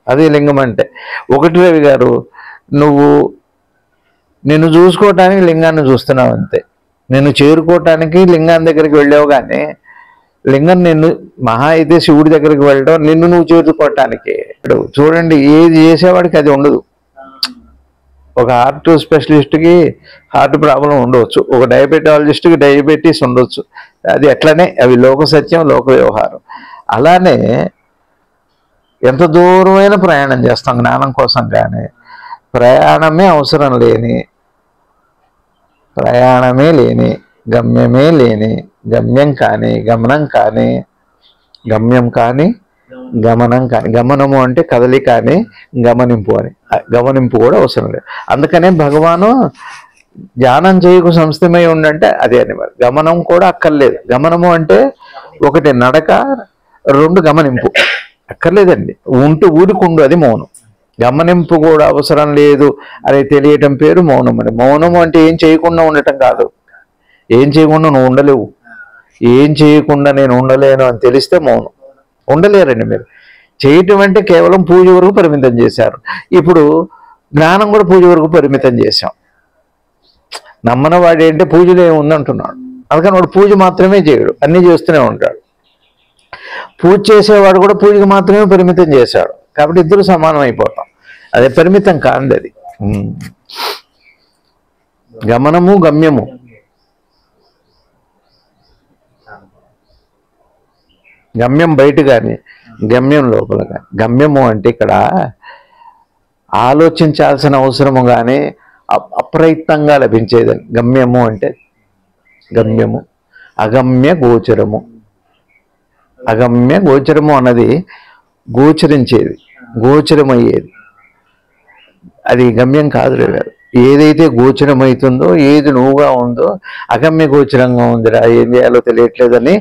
అదే లింగం అంటే. ఒకటి రవి గారు, నిన్ను చూసుకోవటానికి లింగాన్ని చూస్తున్నావు అంతే. నిన్ను చేరుకోవటానికి లింగాన్ని దగ్గరికి వెళ్ళావు, కానీ లింగం నిన్ను మహా అయితే శివుడి దగ్గరికి వెళ్ళడం, నిన్ను నువ్వు చేరుకోవటానికి. ఇప్పుడు చూడండి, ఏది చేసేవాడికి అది ఉండదు. ఒక హార్ట్ స్పెషలిస్ట్కి హార్ట్ ప్రాబ్లం ఉండవచ్చు, ఒక డయాబెటాలజిస్ట్కి డయాబెటీస్ ఉండొచ్చు. అది ఎట్లనే, అవి లోక సత్యం, లోక వ్యవహారం. అలానే ఎంత దూరమైన ప్రయాణం చేస్తాం జ్ఞానం కోసం, కానీ ప్రయాణమే అవసరం లేని, ప్రయాణమే లేని, గమ్యమే లేని, గమ్యం కానీ గమనం కానీ, గమ్యం కానీ గమనం కానీ. గమనము అంటే కదలి, కానీ గమనింపు అని. గమనింపు కూడా అవసరం లేదు. అందుకనే భగవాను ధ్యానం చేయకు సంస్థమై ఉండంటే అదే అని. మరి గమనం కూడా అక్కర్లేదు. గమనము అంటే ఒకటి నడక, రెండు గమనింపు అక్కర్లేదండి. ఊరికుండు, అది మౌనం. గమనింపు కూడా అవసరం లేదు అని తెలియటం పేరు మౌనం అని. మౌనము అంటే ఏం చేయకుండా ఉండటం కాదు. ఏం చేయకుండా నువ్వు ఉండలేవు. ఏం చేయకుండా నేను ఉండలేను అని తెలిస్తే మౌనం. ఉండలేరండి మీరు. చేయటం అంటే కేవలం పూజ వరకు పరిమితం చేశారు. ఇప్పుడు జ్ఞానం కూడా పూజ వరకు పరిమితం చేశాం. నమ్మన వాడు ఏంటంటే పూజలో ఏముందంటున్నాడు. అందుకని వాడు పూజ మాత్రమే చేయడు, అన్నీ చేస్తూనే ఉంటాడు. పూజ చేసేవాడు కూడా పూజకి మాత్రమే పరిమితం చేశాడు. కాబట్టి ఇద్దరు సమానం అయిపోతాం. అదే పరిమితం కాంది అది. గమనము గమ్యము. గమ్యం బయట కానీ గమ్యం లోపల కానీ. గమ్యము అంటే ఇక్కడ ఆలోచించాల్సిన అవసరము కానీ అప్రయత్నంగా లభించేదని గమ్యము అంటే. గమ్యము అగమ్య గోచరము. అగమ్య గోచరము అన్నది గోచరించేది, గోచరమయ్యేది. అది గమ్యం కాదు లేదు. ఏదైతే గోచరమవుతుందో, ఏది నువ్వుగా ఉందో అగమ్య గోచరంగా ఉందిరా, ఏం చేయాలో తెలియట్లేదని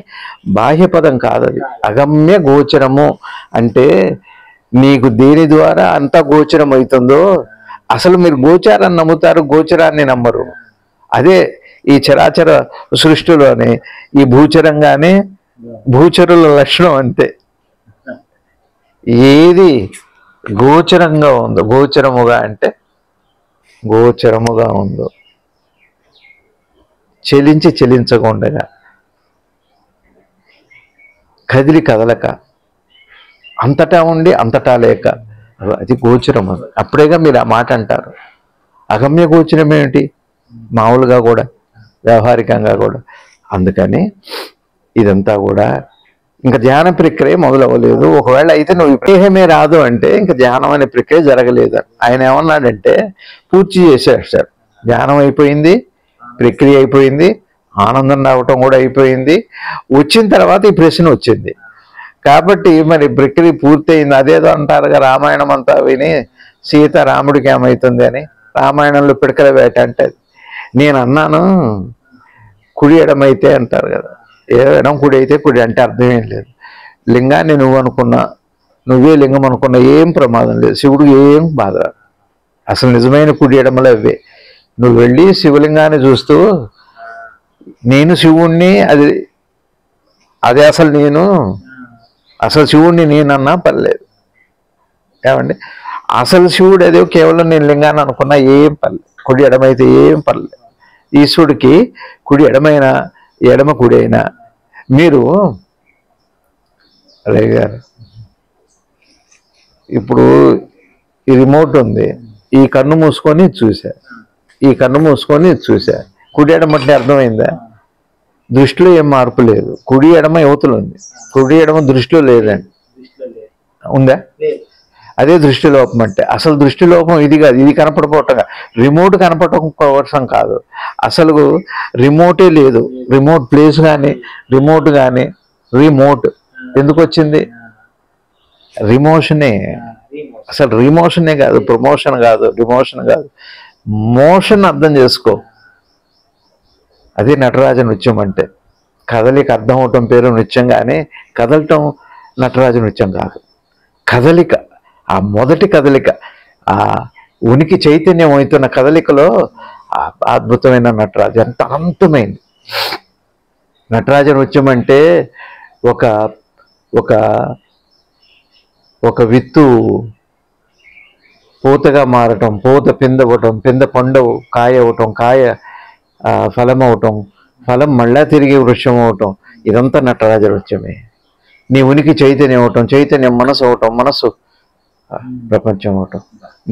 బాహ్యపదం కాదు అది. అగమ్య గోచరము అంటే నీకు దేని ద్వారా అంతా గోచరం అవుతుందో. అసలు మీరు గోచారాన్ని నమ్ముతారు, గోచరాన్ని నమ్మరు. అదే ఈ చరాచర సృష్టిలోనే ఈ భూచరంగానే భూచరుల లక్షణం అంతే. ఏది గోచరంగా ఉందో, గోచరముగా అంటే గోచరముగా ఉందో, చెలించకుండా, కదిలి కదలక, అంతటా ఉండి అంతటా లేక, అది గోచరం. అప్పుడేగా మీరు ఆ మాట అంటారు. అగమ్య గోచరం ఏమిటి? మామూలుగా కూడా, వ్యవహారికంగా కూడా. అందుకని ఇదంతా కూడా ఇంకా ధ్యాన ప్రక్రియ మొదలవ్వలేదు. ఒకవేళ అయితే నువ్వు విదేహమే రాదు అంటే ఇంకా ధ్యానం అనే ప్రక్రియ జరగలేదు. ఆయన ఏమన్నాడంటే పూర్తి చేసేస్తాడు. ధ్యానం అయిపోయింది, ప్రక్రియ అయిపోయింది, ఆనందం రావటం కూడా అయిపోయింది. వచ్చిన తర్వాత ఈ ప్రశ్న వచ్చింది, కాబట్టి మరి ప్రక్రియ పూర్తయింది. అదేదో అంటారుగా, రామాయణం అంతా విని సీత రాముడికి ఏమవుతుంది అని. రామాయణంలో పిడకల వేట అంటే నేను అన్నాను కుడి ఎడమైతే అంటారు కదా, ఏ ఎడం కుడి అయితే కుడి అంటే అర్థం ఏం లేదు. లింగాన్ని నువ్వు అనుకున్నా, నువ్వే లింగం అనుకున్నా ఏం ప్రమాదం లేదు, శివుడికి ఏం బాధ. అసలు నిజమైన కుడి ఎడమలు అవే. నువ్వు వెళ్ళి శివలింగాన్ని చూస్తూ నేను శివుణ్ణి, అది అదే అసలు నేను, అసలు శివుణ్ణి నేనన్నా పర్లేదు. ఏమండి, అసలు శివుడు అదే, కేవలం నేను లింగాన్ని అనుకున్నా ఏం పర్లేదు, కుడి ఎడమైతే ఏం పర్లేదు. ఈశ్వరుడికి కుడి ఎడమైన ఎడమ కుడి అయినా. మీరు అలాగే గారు ఇప్పుడు ఈ రిమోట్ ఉంది, ఈ కన్ను మూసుకొని చూసా, ఈ కన్ను మూసుకొని చూసా, కుడి ఎడమంటే అర్థమైందా? దృష్టిలో ఏం మార్పు లేదు. కుడి ఎడమ యువతలు ఉంది, కుడి ఎడమ దృష్టిలో లేదండి, ఉందా? అదే దృష్టి లోపం అంటే. అసలు దృష్టి లోపం ఇది కాదు, ఇది కనపడిపోవటం, రిమోట్ కనపడకపోవటం కాదు, అసలు రిమోటే లేదు. రిమోట్ ప్లేస్ కానీ రిమోట్ కానీ, రిమోట్ ఎందుకు వచ్చింది? రిమోషనే, అసలు రిమోషనే కాదు, ప్రమోషన్ కాదు, రిమోషన్ కాదు, మోషన్ అర్థం చేసుకో. అది నటరాజ నృత్యం అంటే. కదలిక అర్థం అవటం పేరు నృత్యం, కానీ కదలటం నటరాజ నృత్యం కాదు. కదలిక, ఆ మొదటి కదలిక, ఆ ఉనికి చైతన్యం అవుతున్న కదలికలో అద్భుతమైన నటరాజు, ఎంత అనంతమైంది. నటరాజ నృత్యం అంటే ఒక ఒక ఒక విత్తు పూతగా మారటం, పూత పిందవటం, పింద పండవు కాయ అవటం, కాయ ఫలం అవటం, ఫలం మళ్ళా తిరిగి వృక్షం అవటం, ఇదంతా నటరాజ నృత్యమే. నీ ఉనికి చైతన్యం అవటం, చైతన్యం మనసు అవటం, మనసు ప్రపంచం అవటం.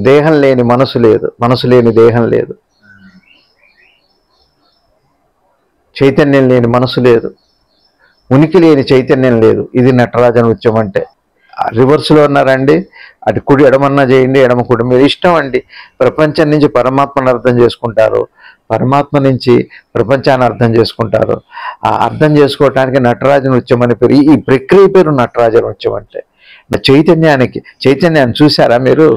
దేహం లేని మనసు లేదు, మనసు లేని దేహం లేదు, చైతన్యం లేని మనసు లేదు, ఉనికి లేని చైతన్యం లేదు. ఇది నటరాజ నృత్యం అంటే. రివర్స్లో ఉన్నారండి, అటు కుడి ఎడమన్నా చేయండి, ఎడమ కుడి, మీరు ఇష్టం అండి. ప్రపంచం నుంచి పరమాత్మను అర్థం చేసుకుంటారు, పరమాత్మ నుంచి ప్రపంచాన్ని అర్థం చేసుకుంటారు. ఆ అర్థం చేసుకోవటానికి నటరాజ నృత్యం అని పేరు. ఈ ప్రక్రియ పేరు నటరాజ నృత్యం అంటే. చైతన్యాన్ని చూసారా మీరు?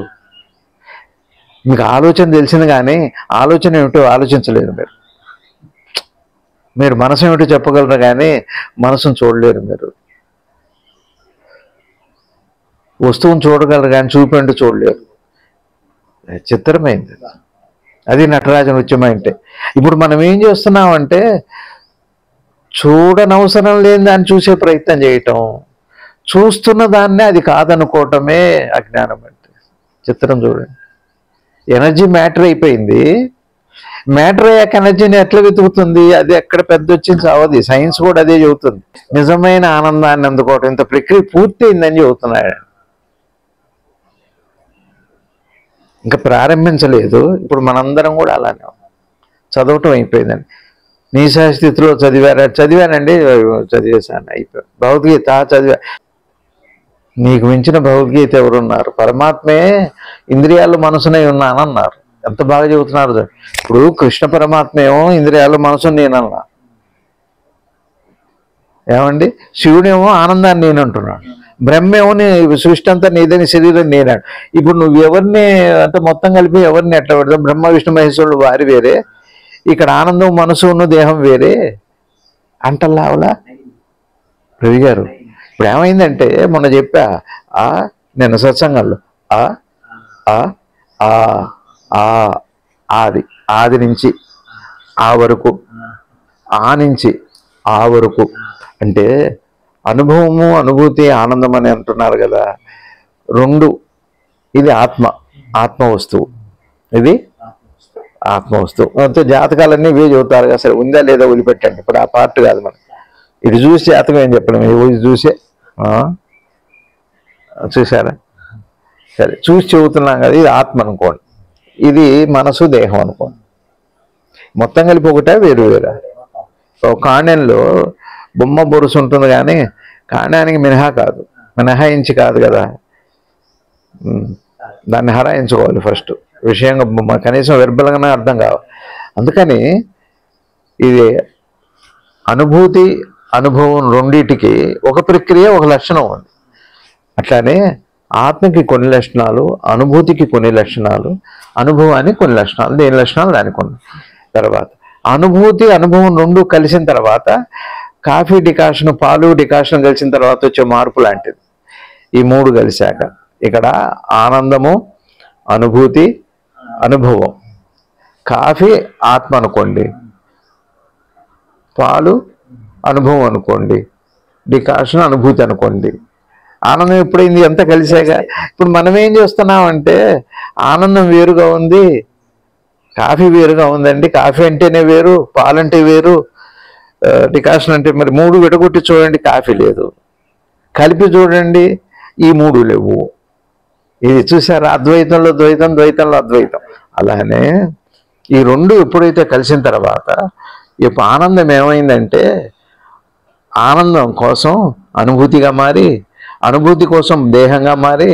మీకు ఆలోచన తెలిసింది కానీ ఆలోచన ఏమిటో ఆలోచించలేరు మీరు. మీరు మనసు ఏమిటో చెప్పగలరు కానీ మనసును చూడలేరు మీరు. వస్తువును చూడగలరు కానీ చూపేంటూ చూడలేరు. చిత్రమైంది. అది నటరాజ నృత్యం అంటే. ఇప్పుడు మనం ఏం చేస్తున్నామంటే చూడనవసరం లేని దాన్ని చూసే ప్రయత్నం చేయటం, చూస్తున్న దాన్నే అది కాదనుకోవటమే అజ్ఞానం అంటే. చిత్రం చూడండి. ఎనర్జీ మ్యాటర్ అయిపోయింది, మ్యాటర్ అయ్యాక ఎనర్జీని ఎట్లా వెతుకుతుంది? అది ఎక్కడ పెద్ద వచ్చింది చావది. సైన్స్ కూడా అదే చెబుతుంది. నిజమైన ఆనందాన్ని అందుకోవటం, ఇంత ప్రక్రియ పూర్తయిందని చెబుతున్నాడు. ఇంకా ప్రారంభించలేదు. ఇప్పుడు మనందరం కూడా అలానే చదవటం అయిపోయిందండి. నీసా స్థితిలో చదివానండి, చదివేశాను, అయిపోయి. భగవద్గీత చదివా. నీకు మించిన భగవద్గీత ఎవరున్నారు? పరమాత్మే ఇంద్రియాలు మనసునై ఉన్నానన్నారు. ఎంత బాగా చెబుతున్నారు. ఇప్పుడు కృష్ణ పరమాత్మ ఏమో ఇంద్రియాలు మనసు నేనన్నా, ఏమండి? శివుడేమో ఆనందాన్ని నేనంటున్నాడు, బ్రహ్మేమో నీ సృష్టి అంతా నీదని శరీరం నేనాడు. ఇప్పుడు నువ్వు ఎవరిని అంటే మొత్తం కలిపి ఎవరిని ఎట్లా పెడతావు? బ్రహ్మ విష్ణు మహేశ్వరుడు వారి వేరే, ఇక్కడ ఆనందం మనసు దేహం వేరే అంటల్లావలా రవి గారు. ఇప్పుడు ఏమైందంటే మొన్న చెప్పా, నిన్న సత్సంగంలో ఆది నుంచి ఆ వరకు, ఆ నుంచి ఆ వరకు అంటే అనుభవము, అనుభూతి, ఆనందం అని అంటున్నారు కదా. రెండు. ఇది ఆత్మ వస్తువు, ఇది ఆత్మ వస్తువు. అంతే. జాతకాలన్నీ ఇవే చెబుతారు కదా. సరే, ఉందా లేదా వదిలిపెట్టండి. ఇప్పుడు ఆ పార్ట్ కాదు మనం. ఇటు చూసి జాతకం ఏం చెప్పలేము, ఇది చూసే చూసారా? సరే, చూసి చెబుతున్నాం కదా. ఇది ఆత్మ అనుకోండి, ఇది మనసు, దేహం అనుకోండి. మొత్తం కలిపి ఒకటే, వేరు వేరా? కాణ్యంలో బొమ్మ బొరుసు ఉంటుంది కానీ కాణ్యానికి మినహాయించి కాదు కదా. దాన్ని హరాయించుకోవాలి ఫస్ట్. విషయంగా కనీసం వెర్బల్గానే అర్థం కావాలి. అందుకని ఇది అనుభూతి, అనుభవం రెండింటికి ఒక ప్రక్రియ ఒక లక్షణం ఉంది. అట్లానే ఆత్మకి కొన్ని లక్షణాలు, అనుభూతికి కొన్ని లక్షణాలు, అనుభవానికి కొన్ని లక్షణాలు, దేని లక్షణాలు దానికి ఉన్నాయి. తర్వాత అనుభూతి అనుభవం రెండు కలిసిన తర్వాత కాఫీ డికాషన్, పాలు డికాషన్ కలిసిన తర్వాత వచ్చే మార్పు లాంటిది. ఈ మూడు కలిశాక ఇక్కడ ఆనందము, అనుభూతి, అనుభవం. కాఫీ ఆత్మ అనుకోండి, పాలు అనుభవం అనుకోండి, డికాషన్ అనుభూతి అనుకోండి. ఆనందం ఎప్పుడైంది? ఎంత కలిసాక. ఇప్పుడు మనం ఏం చేస్తున్నామంటే ఆనందం వేరుగా ఉంది, కాఫీ వేరుగా ఉందండి. కాఫీ అంటేనే వేరు, పాలంటే వేరు, డికాషన్ అంటే మరి మూడు విడగొట్టి చూడండి, కాఫీ లేదు. కలిపి చూడండి, ఈ మూడు లేవు. ఇది చూసారా? అద్వైతంలో ద్వైతం, ద్వైతంలో అద్వైతం. అలానే ఈ రెండు ఎప్పుడైతే కలిసిన తర్వాత ఇప్పుడు ఆనందం ఏమైందంటే ఆనందం కోసం అనుభూతిగా మారి, అనుభూతి కోసం దేహంగా మారి,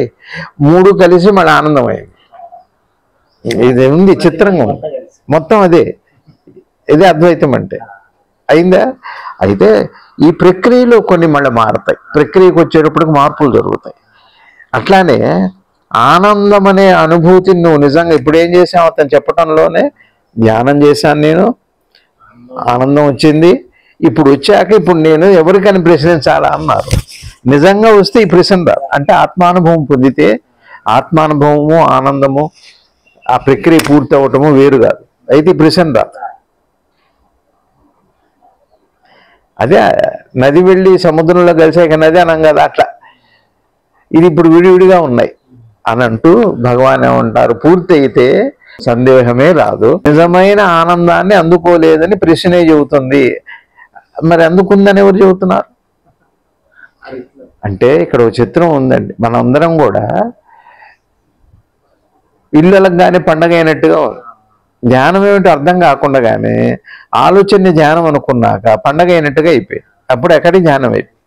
మూడు కలిసి మళ్ళీ ఆనందం అయింది. ఇది ఉంది చిత్రంగా మొత్తం అదే. ఇదే అద్వైతం అంటే. అయిందా? అయితే ఈ ప్రక్రియలో కొన్ని మళ్ళీ మారుతాయి. ప్రక్రియకు వచ్చేటప్పటికి మార్పులు జరుగుతాయి. అట్లానే ఆనందం అనే అనుభూతిని నువ్వు నిజంగా ఇప్పుడు ఏం చేసావు? అతను చెప్పటంలోనే ధ్యానం చేశాను నేను, ఆనందం వచ్చింది. ఇప్పుడు వచ్చాక ఇప్పుడు నేను ఎవరికని ప్రశ్నించాలా అన్నారు. నిజంగా వస్తే ఈ ప్రశ్న రాదు. అంటే ఆత్మానుభవం పొందితే ఆత్మానుభవము, ఆనందము, ఆ ప్రక్రియ పూర్తి అవ్వటము వేరు కాదు. అయితే ఈ ప్రశ్న రాదు. అదే నది వెళ్ళి సముద్రంలో కలిసాక నది అనం కదా, అట్లా ఇది ఇప్పుడు విడివిడిగా ఉన్నాయి అని అంటూ భగవాన్ ఏమంటారు, పూర్తి అయితే సందేహమే రాదు, నిజమైన ఆనందాన్ని అందుకోలేదని ప్రశ్నే చెబుతుంది. మరి అందుకుందని ఎవరు చెబుతున్నారు? అంటే ఇక్కడ ఒక చిత్రం ఉందండి. మనందరం కూడా ఇళ్ళలకు కానీ పండగ అయినట్టుగా ఉంది. ధ్యానం ఏమిటో అర్థం కాకుండా కానీ ఆలోచన ధ్యానం అనుకున్నాక పండగ అయినట్టుగా అయిపోయింది. అప్పుడు ఎక్కడికి ధ్యానం అయిపోయింది.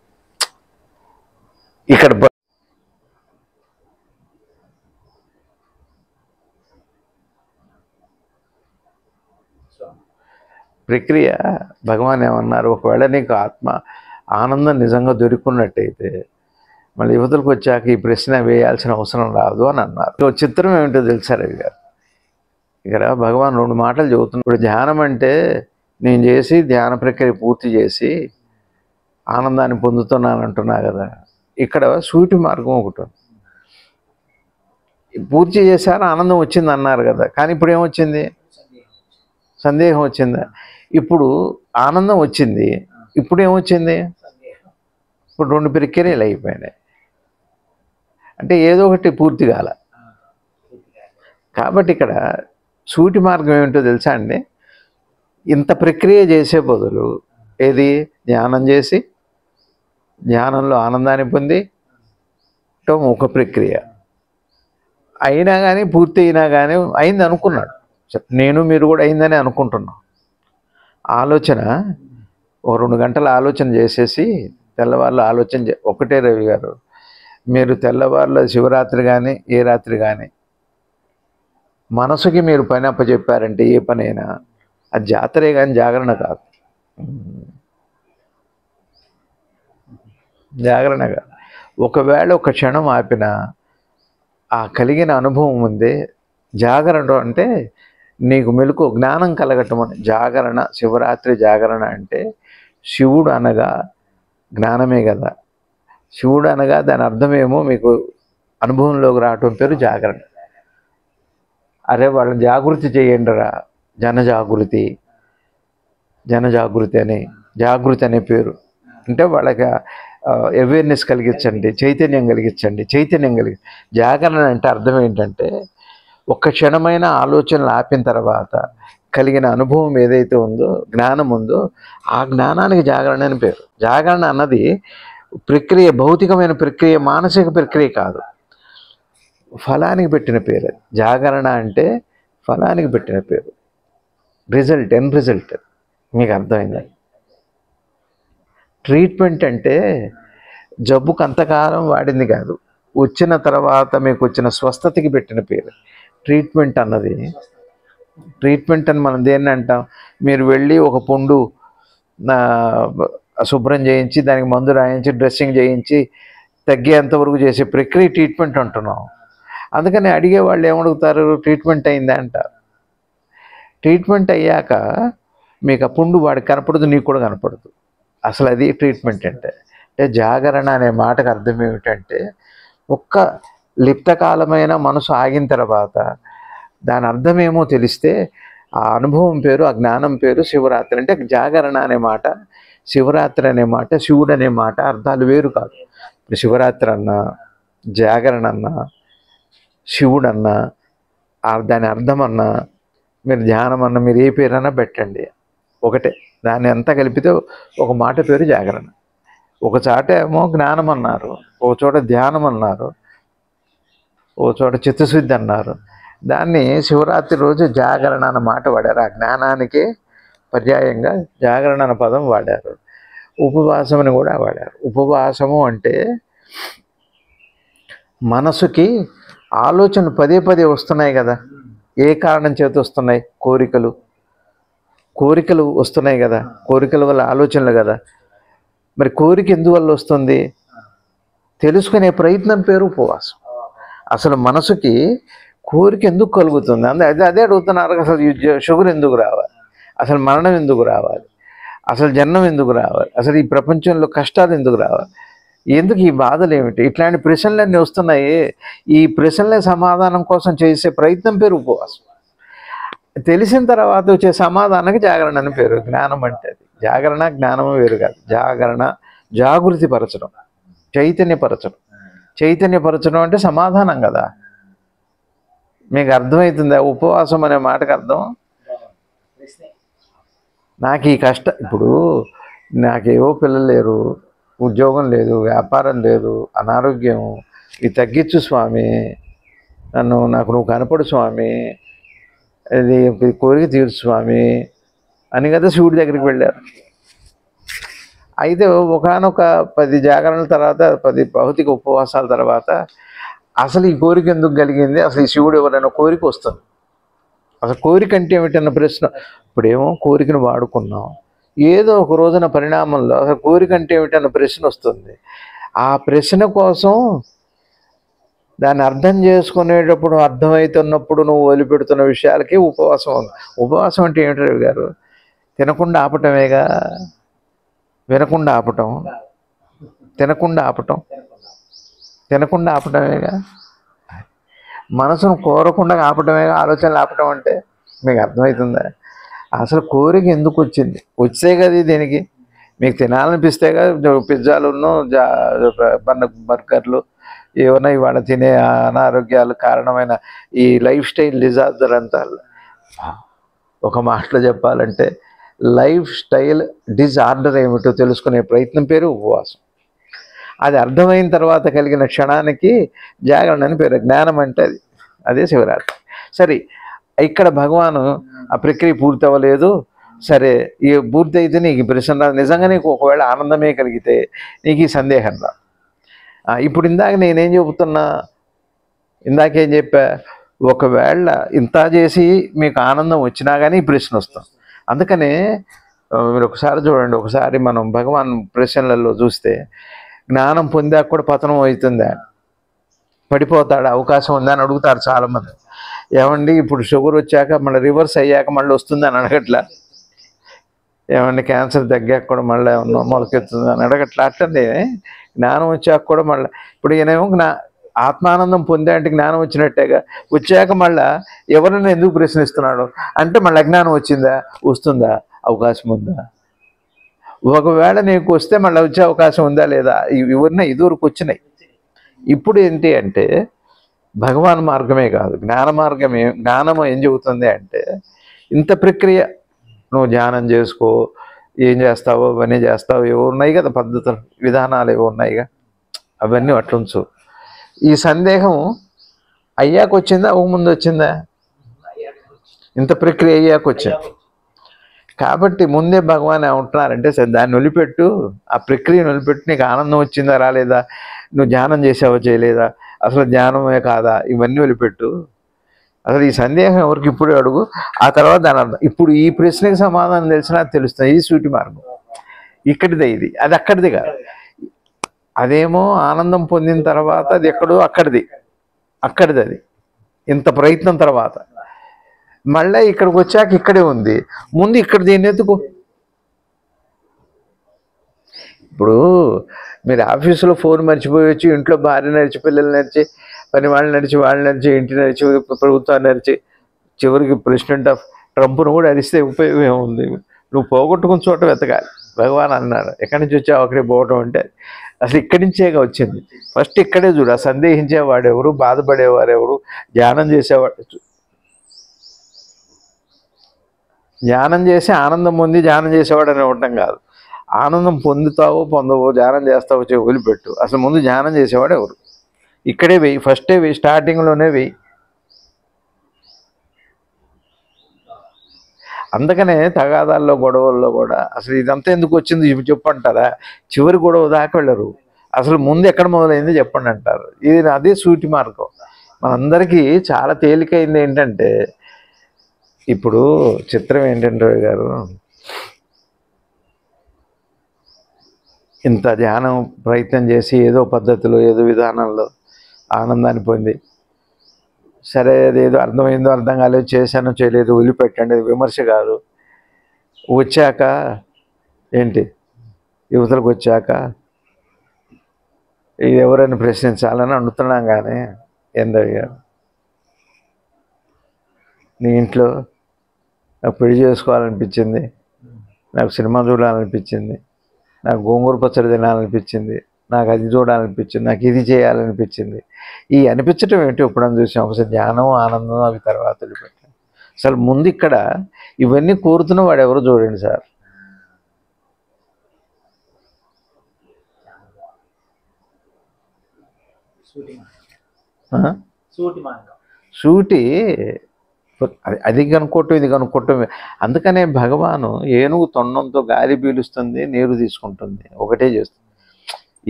ఇక్కడ ప్రక్రియ భగవాన్ ఏమన్నారు, ఒకవేళ నీకు ఆత్మ ఆనందం నిజంగా దొరుకున్నట్టయితే మళ్ళీ యువతలకు వచ్చాక ఈ ప్రశ్న వేయాల్సిన అవసరం రాదు అని అన్నారు. చిత్రం ఏమిటో తెలుసా రవి గారు? ఇక్కడ భగవాన్ రెండు మాటలు చెబుతున్నాడు. ఇప్పుడు ధ్యానం అంటే నేను చేసి ధ్యాన ప్రక్రియ పూర్తి చేసి ఆనందాన్ని పొందుతున్నాను అంటున్నా కదా. ఇక్కడ సూటి మార్గం ఒకటి ఉంది. పూర్తి చేశారు, ఆనందం వచ్చింది అన్నారు కదా. కానీ ఇప్పుడు ఏమొచ్చింది? సందేహం వచ్చిందా? ఇప్పుడు ఆనందం వచ్చింది, ఇప్పుడు ఏమొచ్చింది? ఇప్పుడు రెండు ప్రక్రియలు అయిపోయినాయి. అంటే ఏదో ఒకటి పూర్తి కాల. కాబట్టి ఇక్కడ సూటి మార్గం ఏమిటో తెలుసా అండి? ఇంత ప్రక్రియ చేసే బదులు ఏది ధ్యానం చేసి ధ్యానంలో ఆనందాన్ని పొంది ఒక ప్రక్రియ అయినా కానీ పూర్తి అయినా కానీ అయింది అనుకున్నాడు. నేను మీరు కూడా అయిందని అనుకుంటున్నాం. ఆలోచన ఓ 2 గంటల ఆలోచన చేసేసి తెల్లవారులు ఆలోచన ఒకటే రవి గారు, మీరు తెల్లవారుల శివరాత్రి కానీ ఏ రాత్రి కానీ మనసుకి మీరు పని అప్పచెప్పారంటే ఏ పనైనా అది జాతరే కానీ జాగరణ కాదు. జాగరణ కాదు. ఒకవేళ ఒక క్షణం ఆపిన ఆ కలిగిన అనుభవం ఉందే జాగరణ అంటే నీకు మెలకు జ్ఞానం కలగటం అని. జాగరణ, శివరాత్రి జాగరణ అంటే శివుడు అనగా జ్ఞానమే కదా. శివుడు అనగా దాని అర్థమేమో మీకు అనుభవంలోకి రావటం పేరు జాగరణ. అరే వాళ్ళని జాగృతి చేయండిరా, జనజాగృతి అని జాగృతి అనే పేరు. అంటే వాళ్ళకి అవేర్నెస్ కలిగించండి, చైతన్యం కలిగి. జాగరణ అంటే అర్థం ఏంటంటే ఒక్క క్షణమైన ఆలోచనలు ఆపిన తర్వాత కలిగిన అనుభవం ఏదైతే ఉందో, జ్ఞానం ఉందో, ఆ జ్ఞానానికి జాగరణ అని పేరు. జాగరణ అన్నది ప్రక్రియ, భౌతికమైన ప్రక్రియ, మానసిక ప్రక్రియ కాదు, ఫలానికి పెట్టిన పేరు. జాగరణ అంటే ఫలానికి పెట్టిన పేరు. End result. మీకు అర్థమైందా? ట్రీట్మెంట్ అంటే జబ్బుకు అంతకాలం వాడింది కాదు, వచ్చిన తర్వాత మీకు వచ్చిన స్వస్థతకి పెట్టిన పేరు ట్రీట్మెంట్ అన్నది. ట్రీట్మెంట్ అని మనం దేన్ని అంటాం? మీరు వెళ్ళి ఒక పుండు శుభ్రం చేయించి దానికి మందు రాయించి డ్రెస్సింగ్ చేయించి తగ్గేంతవరకు చేసే ప్రక్రియ ట్రీట్మెంట్ అంటున్నాం. అందుకని అడిగే వాళ్ళు ఏమడుగుతారు, ట్రీట్మెంట్ అయిందా అంటారు. ట్రీట్మెంట్ అయ్యాక మీకు ఆ పుండు వాడికి కనపడదు, నీకు కూడా కనపడదు. అసలు అది ట్రీట్మెంట్ అంటే జాగరణ అనే మాటకు అర్థం ఏమిటంటే ఒక్క లిప్తకాలమైన మనసు ఆగిన తర్వాత దాని అర్థమేమో తెలిస్తే ఆ అనుభవం పేరు, ఆ జ్ఞానం పేరు శివరాత్రి. అంటే జాగరణ అనే మాట, శివరాత్రి అనే మాట, శివుడు అనే మాట అర్థాలు వేరు కాదు. ఇప్పుడు శివరాత్రి అన్నా, జాగరణ అన్నా, శివుడు అన్నా, దాని అర్థం అన్నా, మీరు ధ్యానం అన్నా, మీరు ఏ పేరన్నా పెట్టండి, ఒకటే. దాన్ని అంతా కలిపితే ఒక మాట పేరు జాగరణ. ఒక చోట ఏమో జ్ఞానం అన్నారు, ఒక చోట ధ్యానం అన్నారు, ఒక చోట చిత్తశుద్ధి అన్నారు. దాన్ని శివరాత్రి రోజు జాగరణ అన్న మాట వాడారు. ఆ జ్ఞానానికి పర్యాయంగా జాగరణ అన్న పదం వాడారు. ఉపవాసం అని కూడా వాడారు. ఉపవాసము అంటే మనసుకి ఆలోచనలు పదే పదే వస్తున్నాయి కదా. ఏ కారణం చేత వస్తున్నాయి? కోరికలు వస్తున్నాయి కదా. కోరికల వల్ల ఆలోచనలు కదా. మరి కోరిక ఎందువల్ల వస్తుంది? తెలుసుకునే ప్రయత్నం పేరు ఉపవాసం. అసలు మనసుకి కోరిక ఎందుకు కలుగుతుంది? అదే అడుగుతున్నారు. అసలు షుగర్ ఎందుకు రావాలి? అసలు మరణం ఎందుకు రావాలి? అసలు జన్మం ఎందుకు రావాలి? అసలు ఈ ప్రపంచంలో కష్టాలు ఎందుకు రావాలి? ఎందుకు ఈ బాధలు ఏమిటి? ఇట్లాంటి ప్రశ్నలన్నీ వస్తున్నాయి. ఈ ప్రశ్నల సమాధానం కోసం చేసే ప్రయత్నం పేరు ఉపవాసం. తెలిసిన తర్వాత వచ్చే సమాధానానికి జాగరణ అని పేరు. జ్ఞానం అంటే అది. జాగరణ జ్ఞానం వేరు కాదు. జాగరణ జాగృతి పరచడం, చైతన్యపరచడం అంటే సమాధానం కదా. మీకు అర్థమవుతుందా ఉపవాసం అనే మాటకు అర్థం? నాకు ఈ కష్టం, ఇప్పుడు నాకేవో పిల్లలు లేరు, ఉద్యోగం లేదు, వ్యాపారం లేదు, అనారోగ్యం, ఇది తగ్గించు స్వామి, నాకు నువ్వు కనపడు స్వామి, ఇది కోరిక తీర్చు స్వామి అని కదా శివుడి దగ్గరికి వెళ్ళారు. అయితే ఒకనొక 10 జాగరణల తర్వాత, 10 భౌతిక ఉపవాసాల తర్వాత అసలు ఈ కోరిక ఎందుకు కలిగింది, అసలు ఈ శివుడు ఎవరైనా కోరిక వస్తుంది. అసలు కోరిక అంటే ఏమిటన్న ప్రశ్న. ఇప్పుడేమో కోరికను వాడుకున్నాం, ఏదో ఒక రోజున పరిణామంలో అసలు కోరిక అంటే ఏమిటన్న ప్రశ్న వస్తుంది. ఆ ప్రశ్న కోసం దాన్ని అర్థం చేసుకునేటప్పుడు, అర్థమవుతున్నప్పుడు నువ్వు వదిలిపెడుతున్న విషయాలకి ఉపవాసం ఉంది. ఉపవాసం అంటే ఏమిటి రవి గారు? తినకుండా ఆపటమేగా. వినకుండా ఆపటం, తినకుండా ఆపటమేగా. మనసును కోరకుండా ఆపటమేగా ఆలోచనలు ఆపటం అంటే. మీకు అర్థమవుతుందా? అసలు కోరిక ఎందుకు వచ్చింది? వచ్చే కదా దీనికి. మీకు తినాలనిపిస్తేగా పిజ్జాలును బర్గర్లు ఏమన్నా ఇవాళ తినే అనారోగ్యాలు కారణమైన ఈ లైఫ్ స్టైల్ డిజార్డర్ అంతా. ఒక మాటలో చెప్పాలంటే లైఫ్ స్టైల్ డిజార్డర్ ఏమిటో తెలుసుకునే ప్రయత్నం పేరు ఉపవాసం. అది అర్థమైన తర్వాత కలిగిన క్షణానికి జాగరణ అని పేరు. జ్ఞానం అంటే అది, అదే శివరాత్రి. సరే, ఇక్కడ భగవాను ఆ ప్రక్రియ పూర్తి అవ్వలేదు. సరే, ఈ పూర్తి అయితే నీకు ప్రశ్న నిజంగా నీకు ఒకవేళ ఆనందమే కలిగితే నీకు ఈ సందేహం రా. ఇప్పుడు నేనేం చెబుతున్నా, ఇందాకేం చెప్పా, ఒకవేళ ఇంత చేసి మీకు ఆనందం వచ్చినా కానీ ఈ ప్రశ్న వస్తాం. అందుకనే మీరు ఒకసారి చూడండి, ఒకసారి మనం భగవాన్ ప్రశ్నలలో చూస్తే జ్ఞానం పొందాక కూడా పతనం అవుతుందా, పడిపోతాడు, అవకాశం ఉందా అని అడుగుతారు చాలామంది. ఏమండి ఇప్పుడు షుగర్ వచ్చాక మళ్ళీ రివర్స్ అయ్యాక మళ్ళీ వస్తుంది అని అడగట్లా? ఏమండి క్యాన్సర్ తగ్గాక కూడా మళ్ళీ మొలకెత్తుంది అని అడగట్లా? అట్లనే జ్ఞానం వచ్చాక కూడా మళ్ళీ, ఇప్పుడు ఈయనేమో ఆత్మానందం పొందే అంటే జ్ఞానం వచ్చినట్టేగా. వచ్చాక మళ్ళా ఎవరైనా ఎందుకు ప్రశ్నిస్తున్నాడు అంటే మళ్ళీ అజ్ఞానం వచ్చిందా, వస్తుందా, అవకాశం ఉందా? ఒకవేళ నీకు వస్తే మళ్ళీ వచ్చే అవకాశం ఉందా లేదా? ఇవన్నీ ఇదివరకు వచ్చినాయి. ఇప్పుడు ఏంటి అంటే భగవాన్ మార్గమే కాదు, జ్ఞాన మార్గమే. జ్ఞానం ఏం చెబుతుంది అంటే ఇంత ప్రక్రియ నువ్వు ధ్యానం చేసుకో, ఏం చేస్తావో అవన్నీ చేస్తావు, ఏవో ఉన్నాయి కదా పద్ధతులు, విధానాలు ఏవో ఉన్నాయిగా, అవన్నీ అట్లుంచు. ఈ సందేహం అయ్యాక వచ్చిందా, ఓ ముందు వచ్చిందా? ఇంత ప్రక్రియ అయ్యాక వచ్చింది. కాబట్టి ముందే భగవాన్ ఏమంటున్నారంటే సరే దాన్ని వదిలిపెట్టు, ఆ ప్రక్రియను వదిలిపెట్టు. నీకు ఆనందం వచ్చిందా రాలేదా, నువ్వు ధ్యానం చేసావో చేయలేదా, అసలు ధ్యానమే కాదా, ఇవన్నీ వదిలిపెట్టు. అసలు ఈ సందేహం ఎవరికి ఇప్పుడు అడుగు, ఆ తర్వాత దాని అర్థం. ఇప్పుడు ఈ ప్రశ్నకి సమాధానం తెలిసినా తెలుస్తుంది. ఇది సూటి మార్గం. ఇక్కడిదే ఇది, అది అక్కడిది కాదు. అదేమో ఆనందం పొందిన తర్వాత అది ఎక్కడో అక్కడిది అది ఇంత ప్రయత్నం తర్వాత. మళ్ళీ ఇక్కడికి వచ్చాక ఇక్కడే ఉంది, ముందు ఇక్కడ దీన్ని ఎత్తుకో. ఇప్పుడు మీరు ఆఫీసులో ఫోన్ మర్చిపోయొచ్చు, ఇంట్లో భార్య నడిచి, పిల్లలు నడిచి, పని వాళ్ళు నడిచి, ఇంటి నడిచి, ప్రభుత్వాన్ని నడిచి, చివరికి ప్రెసిడెంట్ ఆఫ్ ట్రంప్ను కూడా అరిస్తే ఉపయోగం ఏముంది? నువ్వు పోగొట్టుకున్న చోట వెతకాలి. భగవాన్ అన్నారు, ఎక్కడి నుంచి వచ్చావు అక్కడికి పోవటం అంటే అసలు ఇక్కడి నుంచేగా వచ్చింది. ఫస్ట్ ఇక్కడే చూడు. ఆ సందేహించేవాడెవరు, బాధపడేవారెవరు, ధ్యానం చేసేవాడు. ధ్యానం చేసి ఆనందం పొంది ధ్యానం చేసేవాడు అని ఉండటం కాదు. ఆనందం పొందుతావో పొందవో, ధ్యానం చేస్తావో వదిలిపెట్టు. అసలు ముందు ధ్యానం చేసేవాడు ఎవరు? ఇక్కడే వెయ్యి, ఫస్టే వెయ్యి, స్టార్టింగ్లోనే వెయ్యి. అందుకనే తగాదాల్లో గొడవల్లో కూడా అసలు ఇదంతా ఎందుకు వచ్చింది చెప్పంటారా? చివరి గొడవ దాకా వెళ్ళరు. అసలు ముందు ఎక్కడ మొదలైంది చెప్పండి అంటారు. ఇది అదే సూటి మార్గం. మనందరికీ చాలా తేలికైంది ఏంటంటే, ఇప్పుడు చిత్రం ఏంటంటే గారు, ఇంత ధ్యానం ప్రయత్నం చేసి ఏదో పద్ధతిలో ఏదో విధానంలో ఆనందాన్ని పొంది, సరే అదేదో అర్థమైందో అర్థం కాలేదు, చేశానో చేయలేదు, వదిలిపెట్టండి, విమర్శ కాదు. వచ్చాక ఏంటి, యువతలకు వచ్చాక ఇది ఎవరైనా ప్రశ్నించాలని అనుతున్నాం. కానీ ఏందయ్యా, నీ ఇంట్లో నాకు పెళ్లి చేసుకోవాలనిపించింది, నాకు సినిమా చూడాలనిపించింది, నాకు గోంగూర పచ్చడి తినాలనిపించింది, నాకు అది చూడాలనిపించింది, నాకు ఇది చేయాలనిపించింది. ఈ అనిపించడం ఏంటి ఎప్పుడన్నా చూసాం? ఒకసారి జ్ఞానం, ఆనందం అవి తర్వాత వదిలిపెట్టాం. అసలు ముందు ఇక్కడ ఇవన్నీ కోరుతున్న వాడు ఎవరు చూడండి సార్. సూటి అది కనుక్కోవటం, ఇది కనుక్కోవటం. అందుకనే భగవాను ఏనుగు తొండంతో గాలి పీలుస్తుంది, నీరు తీసుకుంటుంది, ఒకటే చేస్తుంది.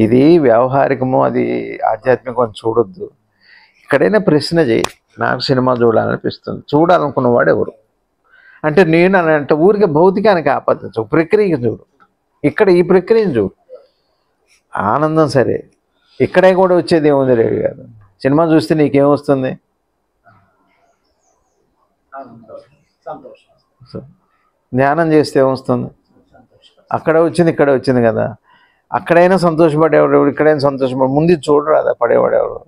ఇది వ్యవహారికము, అది ఆధ్యాత్మికం అని చూడొద్దు. ఇక్కడైనా ప్రశ్న చేయి, నాకు సినిమా చూడాలనిపిస్తుంది, చూడాలనుకున్నవాడు ఎవరు అంటే నేను అని అంటే ఊరికే భౌతికానికి ఆపాదించు, ప్రక్రియకి చూడు. ఇక్కడ ఈ ప్రక్రియను చూడు. ఆనందం సరే, ఇక్కడే కూడా వచ్చేది ఏముంది లేదు కాదు. సినిమా చూస్తే నీకేమొస్తుంది? ధ్యానం చేస్తే ఏమొస్తుంది? అక్కడ వచ్చింది, ఇక్కడ వచ్చింది కదా. అక్కడైనా సంతోషపడేవాడు, ఇక్కడైనా సంతోషపడే, ముందు చూడరాదా పడేవాడెవడు?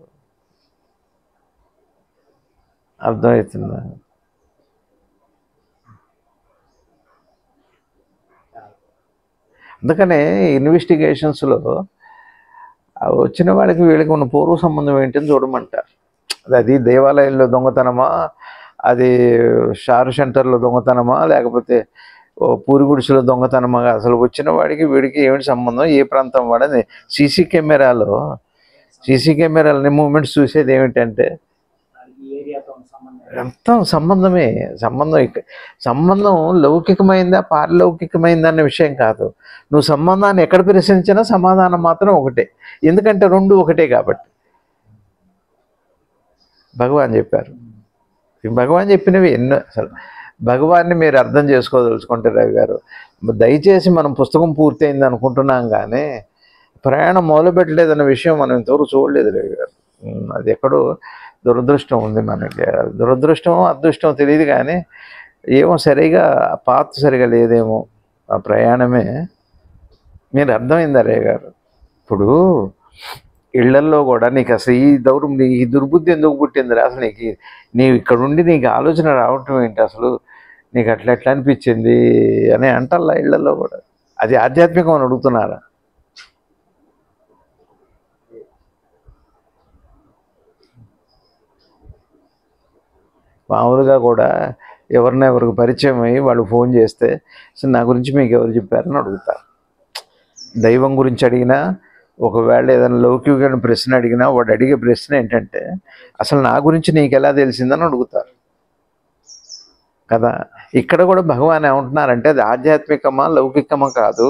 అర్థమవుతుందా? అందుకనే ఇన్వెస్టిగేషన్స్లో వచ్చిన వాళ్ళకి వీళ్ళకి ఉన్న పూర్వ సంబంధం ఏంటని చూడమంటారు. అది దేవాలయంలో దొంగతనమా, అది షారు సెంటర్లో దొంగతనమా, లేకపోతే పూరి గుడిసెలో దొంగతనమా? అసలు వచ్చిన వాడికి వీడికి ఏమిటి సంబంధం, ఏ ప్రాంతం వాడని సీసీ కెమెరాలని మూమెంట్స్ చూసేది ఏమిటంటే ఎంత సంబంధమే. సంబంధం లౌకికమైందా పారలౌకికమైందా అనే విషయం కాదు. నువ్వు సంబంధాన్ని ఎక్కడ ప్రశ్నించినా సమాధానం మాత్రం ఒకటే, ఎందుకంటే రెండు ఒకటే కాబట్టి. భగవాన్ చెప్పారు. భగవాన్ చెప్పినవి ఎన్నో. అసలు భగవాన్ని మీరు అర్థం చేసుకోదలుచుకుంటే రవి గారు, దయచేసి మనం పుస్తకం పూర్తయింది అనుకుంటున్నాం కానీ ప్రయాణం మొదలుపెట్టలేదన్న విషయం మనం ఇంతవరకు చూడలేదు రవి గారు. అది ఎక్కడో దురదృష్టం ఉంది మనకి. దురదృష్టం అదృష్టం తెలియదు కానీ ఏమో సరిగా పాత సరిగా లేదేమో ఆ ప్రయాణమే. మీరు అర్థమైందా రవి గారు? ఇప్పుడు ఇళ్లల్లో కూడా నీకు అసలు ఈ దుర్బుద్ధి ఎందుకు పుట్టిందిరా? అసలు నీవు ఇక్కడ ఉండి నీకు ఆలోచన రావటం ఏంటి? అసలు నీకు అట్లా ఎట్లా అనిపించింది అని అంటల్లా ఇళ్లలో కూడా. అది ఆధ్యాత్మికం అని అడుగుతున్నారా? మామూలుగా కూడా ఎవరికి పరిచయం అయ్యి వాళ్ళు ఫోన్ చేస్తే అసలు నా గురించి మీకు ఎవరు చెప్పారని అడుగుతారు. దైవం గురించి అడిగినా, ఒకవేళ ఏదైనా లౌకికమైన ప్రశ్న అడిగినా వాడు అడిగే ప్రశ్న ఏంటంటే అసలు నా గురించి నీకు ఎలా తెలిసిందని అడుగుతారు కదా. ఇక్కడ కూడా భగవాన్ ఏమంటున్నారంటే అది ఆధ్యాత్మికమా లౌకికమా కాదు.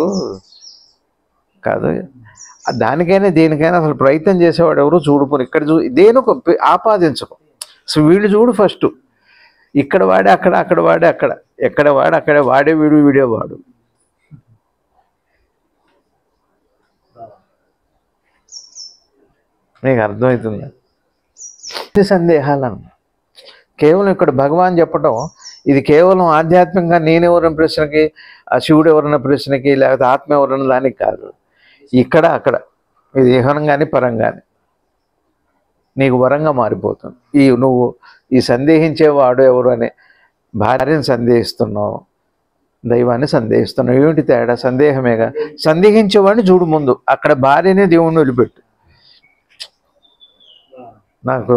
దానికైనా దేనికైనా అసలు ప్రయత్నం చేసేవాడు ఎవరు చూడుకోరు. ఇక్కడ దేనికి ఆపాదించకు. సో వీడు చూడు ఫస్ట్, ఇక్కడ వాడే అక్కడ వాడే అక్కడ, ఎక్కడ వాడే అక్కడే, వాడే వీడు వీడే వాడు. నీకు అర్థమవుతుంది సందేహాలను కేవలం ఇక్కడ భగవాన్ చెప్పటం ఇది కేవలం ఆధ్యాత్మికంగా నేనెవరన్న ప్రశ్నకి, ఆ శివుడు ఎవరన్న ప్రశ్నకి, లేకపోతే ఆత్మ ఎవరన్న దానికి కాదు. ఇక్కడ అక్కడ ఇది ఇహం కానీ పరం కానీ నీకు వరంగా మారిపోతుంది. నువ్వు ఈ సందేహించేవాడు ఎవరు అని భార్యను సందేహిస్తున్నావు, దైవాన్ని సందేహిస్తున్నావు. ఏమిటి తేడా? సందేహమేగా. సందేహించేవాడిని చూడు ముందు, అక్కడ భార్యనే దేవుణ్ణి వదిలిపెట్టు. నాకు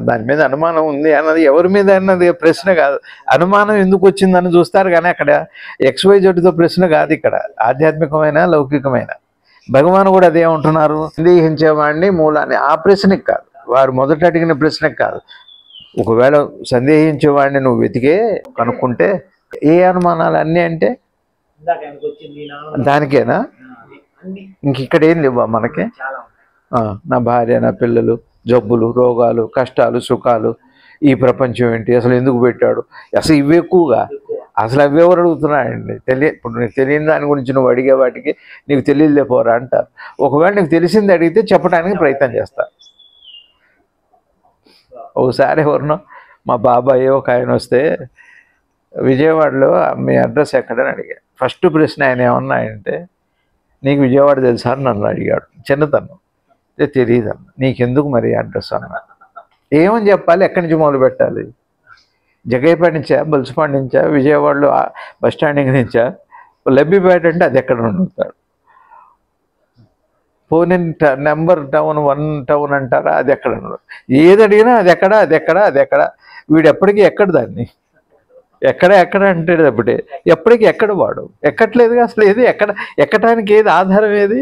దాని మీద అనుమానం ఉంది అన్నది ఎవరి మీద అన్నది ప్రశ్న కాదు. అనుమానం ఎందుకు వచ్చిందని చూస్తారు కానీ అక్కడ XYZతో ప్రశ్న కాదు. ఇక్కడ ఆధ్యాత్మికమైన లౌకికమైన భగవాన్ కూడా అదేమంటున్నారు, సందేహించేవాడిని మూలాన్ని. ఆ ప్రశ్నకి కాదు, వారు మొదట అడిగిన ప్రశ్నకి కాదు. ఒకవేళ సందేహించేవాడిని నువ్వు వెతికే కనుక్కుంటే ఏ అనుమానాలు అన్నీ అంటే దానికేనా? ఇంక ఇక్కడ ఏం లేవా మనకి? నా భార్య, నా పిల్లలు, జబ్బులు, రోగాలు, కష్టాలు, సుఖాలు, ఈ ప్రపంచం ఏంటి, అసలు ఎందుకు పెట్టాడు, అసలు ఇవి ఎక్కువగా. అసలు అవి ఎవరు అడుగుతున్నాయండి? ఇప్పుడు నీకు తెలియని దాని గురించి నువ్వు అడిగే వాటికి నీకు తెలియలే పోరా అంటారు. ఒకవేళ నీకు తెలిసింది అడిగితే చెప్పడానికి ప్రయత్నం చేస్తారు. ఒకసారి ఎవరినో మా బాబాయ్ ఒక ఆయన వస్తే విజయవాడలో మీ అడ్రస్ ఎక్కడని అడిగాడు. ఫస్ట్ ప్రశ్న ఆయన ఏమన్నా అంటే, నీకు విజయవాడ తెలుసా అని నన్ను అడిగాడు. చిన్నతనం తెలియదు అన్న. నీకెందుకు మరి అడ్రస్ అన్నా? ఏమని చెప్పాలి? ఎక్కడి నుంచి మొదలు పెట్టాలి? జగైపేట నుంచా, బల్సుపాడు నుంచా, విజయవాడలో బస్ స్టాండింగ్ నుంచా, లబ్బిపేట అంటే అది ఎక్కడ ఉంటాడు? పోనీ నెంబర్ టౌన్ 1 టౌన్ అంటారా, అది ఎక్కడ? ఏది అడిగినా అది ఎక్కడ, అది ఎక్కడ, అది ఎక్కడ. వీడు ఎప్పటికీ ఎక్కడ దాన్ని ఎక్కడ అంటే అప్పుడే ఎప్పటికీ ఎక్కడ వాడు ఎక్కట్లేదుగా. అసలు ఏది ఎక్కటానికి ఏది ఆధారం? ఏది?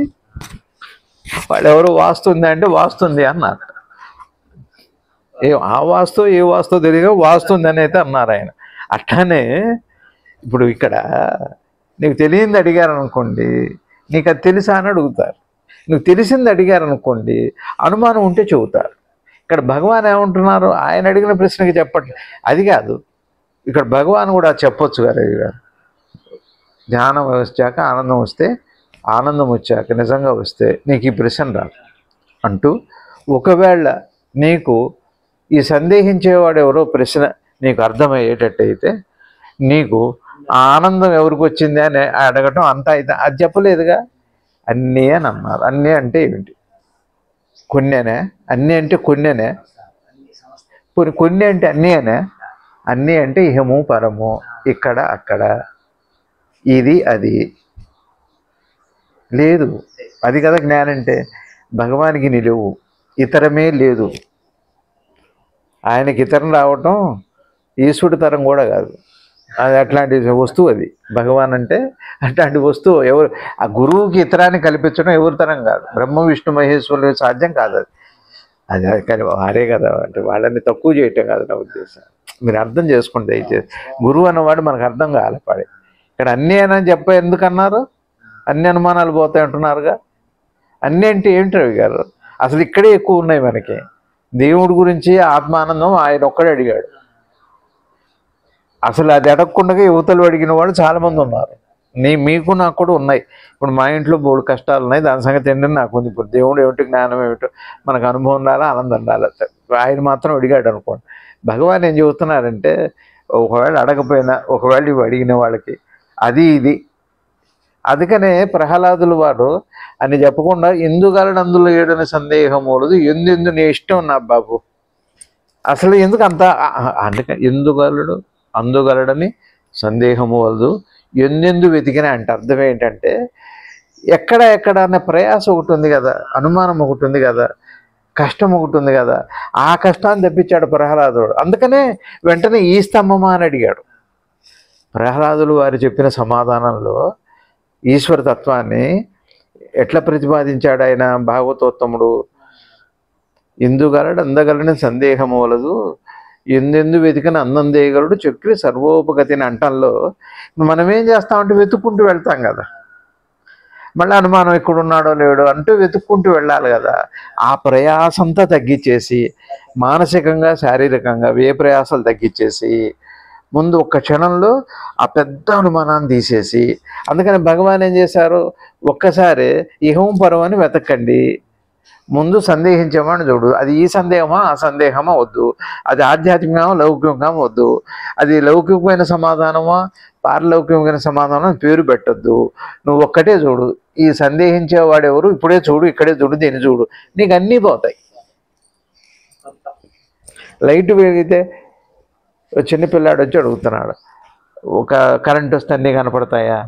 వాళ్ళు ఎవరు వాస్తుంది అంటే వాస్తుంది అన్నారు. ఆ వాస్తు ఏ వాస్తు తెలియగా వాస్తుంది అని అయితే అన్నారు ఆయన. అట్లానే ఇప్పుడు ఇక్కడ నీకు తెలియంది అడిగారనుకోండి, నీకు అది తెలుసా అని అడుగుతారు. నువ్వు తెలిసింది అడిగారనుకోండి, అనుమానం ఉంటే చెబుతారు. ఇక్కడ భగవాన్ ఏమంటున్నారు? ఆయన అడిగిన ప్రశ్నకి చెప్పట్లేదు. అది కాదు, ఇక్కడ భగవాన్ కూడా చెప్పొచ్చు గారు. ధ్యానం వచ్చాక ఆనందం వస్తే, ఆనందం వచ్చాక నిజంగా వస్తే నీకు ఈ ప్రశ్న రాదు అంటూ, ఒకవేళ నీకు ఈ సందేహించేవాడు ఎవరో ప్రశ్న నీకు అర్థమయ్యేటట్టయితే నీకు ఆ ఆనందం ఎవరికి వచ్చింది అని అడగటం అంతా అయితే అది చెప్పలేదుగా. అన్నీ అని అన్నారు. అన్నీ అంటే ఏమిటి? కొన్నేనే. అన్నీ అంటే కొన్నేనే. కొన్ని అంటే అన్నీ అనే. అన్నీ అంటే ఇహము పరము, ఇక్కడ అక్కడ, ఇది అది లేదు. అది కదా జ్ఞానం అంటే. భగవానికి నిలువు, ఇతరమే లేదు. ఆయనకి ఇతరం రావటం ఈశ్వరుడి తరం కూడా కాదు. అది అట్లాంటి వస్తువు. అది భగవాన్ అంటే అట్లాంటి వస్తువు. ఎవరు ఆ గురువుకి ఇతరాన్ని కల్పించడం ఎవరి తరం కాదు. బ్రహ్మ విష్ణు మహేశ్వరుడు సాధ్యం కాదు. అది కానీ వారే కదా. అంటే వాళ్ళని తక్కువ చేయటం కాదు నా ఉద్దేశం. మీరు అర్థం చేసుకోండి దయచేసి. గురువు అన్నవాడు మనకు అర్థం కావాలి. పాడే ఇక్కడ అన్నీ అని ఎందుకన్నారు? అన్ని అనుమానాలు పోతాయి అంటున్నారుగా. అన్నీ అంటే ఏంటి రవి గారు? అసలు ఇక్కడే ఎక్కువ ఉన్నాయి మనకి. దేవుడి గురించి ఆత్మానందం ఆయన ఒక్కడే అడిగాడు. అసలు అది అడగకుండా యువతలు అడిగిన వాళ్ళు చాలామంది ఉన్నారు. మీకు నాకు కూడా ఉన్నాయి. ఇప్పుడు మా ఇంట్లో 3 కష్టాలు ఉన్నాయి. దాని సంగతి ఏంటంటే నాకు ఉంది. ఇప్పుడు దేవుడు ఏమిటి, జ్ఞానం ఏమిటో మనకు అనుభవం రాలా, ఆనందం రాలా. ఆయన మాత్రం అడిగాడు అనుకోండి. భగవాన్ ఏం చెబుతున్నారంటే, ఒకవేళ అడగపోయినా, ఒకవేళ ఇవి అడిగిన వాళ్ళకి అది ఇది. అందుకనే ప్రహ్లాదులు వారు అని చెప్పకుండా ఎందుగలడందులో ఏడని సందేహం మూలదు, ఎందు నీ ఇష్టం నా బాబు. అసలు ఎందుకు అంత అందుకని ఎందుగలడు అందుగలడని సందేహము వలదు, ఎందెందు వెతికినా అంటే అర్థం ఏంటంటే, ఎక్కడ అనే ప్రయాసం ఒకటి ఉంది కదా, అనుమానం ఒకటి ఉంది కదా, కష్టం ఒకటి ఉంది కదా. ఆ కష్టాన్ని తెప్పించాడు ప్రహ్లాదుడు. అందుకనే వెంటనే ఈ స్తంభమా అని అడిగాడు. ప్రహ్లాదులు వారు చెప్పిన సమాధానంలో ఈశ్వరతత్వాన్ని ఎట్లా ప్రతిపాదించాడు ఆయన భాగవతోత్తముడు? ఎందుగలడు అందగలని సందేహము వలదు, ఎందెందు వెతికిన అందం దేయగలడు చక్రి సర్వోపగతిని అంటంలో మనం ఏం చేస్తామంటే వెతుక్కుంటూ వెళ్తాం కదా. మళ్ళీ అనుమానం ఎక్కడున్నాడో లేడో అంటూ వెతుక్కుంటూ వెళ్ళాలి కదా. ఆ ప్రయాసంతా తగ్గించేసి, మానసికంగా శారీరకంగా ఏ ప్రయాసాలు తగ్గించేసి, ముందు ఒక్క క్షణంలో ఆ పెద్ద అనుమానాన్ని తీసేసి, అందుకని భగవాన్ ఏం చేశారు? ఒక్కసారి ఇహం పరం అని వెతకండి. ముందు సందేహించేవాడిని చూడు, అది ఈ సందేహమా ఆ సందేహమా వద్దు, అది ఆధ్యాత్మికమా లౌకికమా వద్దు, అది లౌకికమైన సమాధానమా పారలౌకికమైన సమాధానం పేరు పెట్టద్దు, నువ్వు ఒక్కటే చూడు, ఈ సందేహించేవాడు ఎవరు ఇప్పుడే చూడు, ఇక్కడే చూడు, దీన్ని చూడు, నీకు అన్నీ పోతాయి. లైట్ వెలిగితే చిన్నపిల్లాడు వచ్చి అడుగుతున్నాడు, ఒక కరెంట్ వస్తే అన్నీ కనపడతాయా?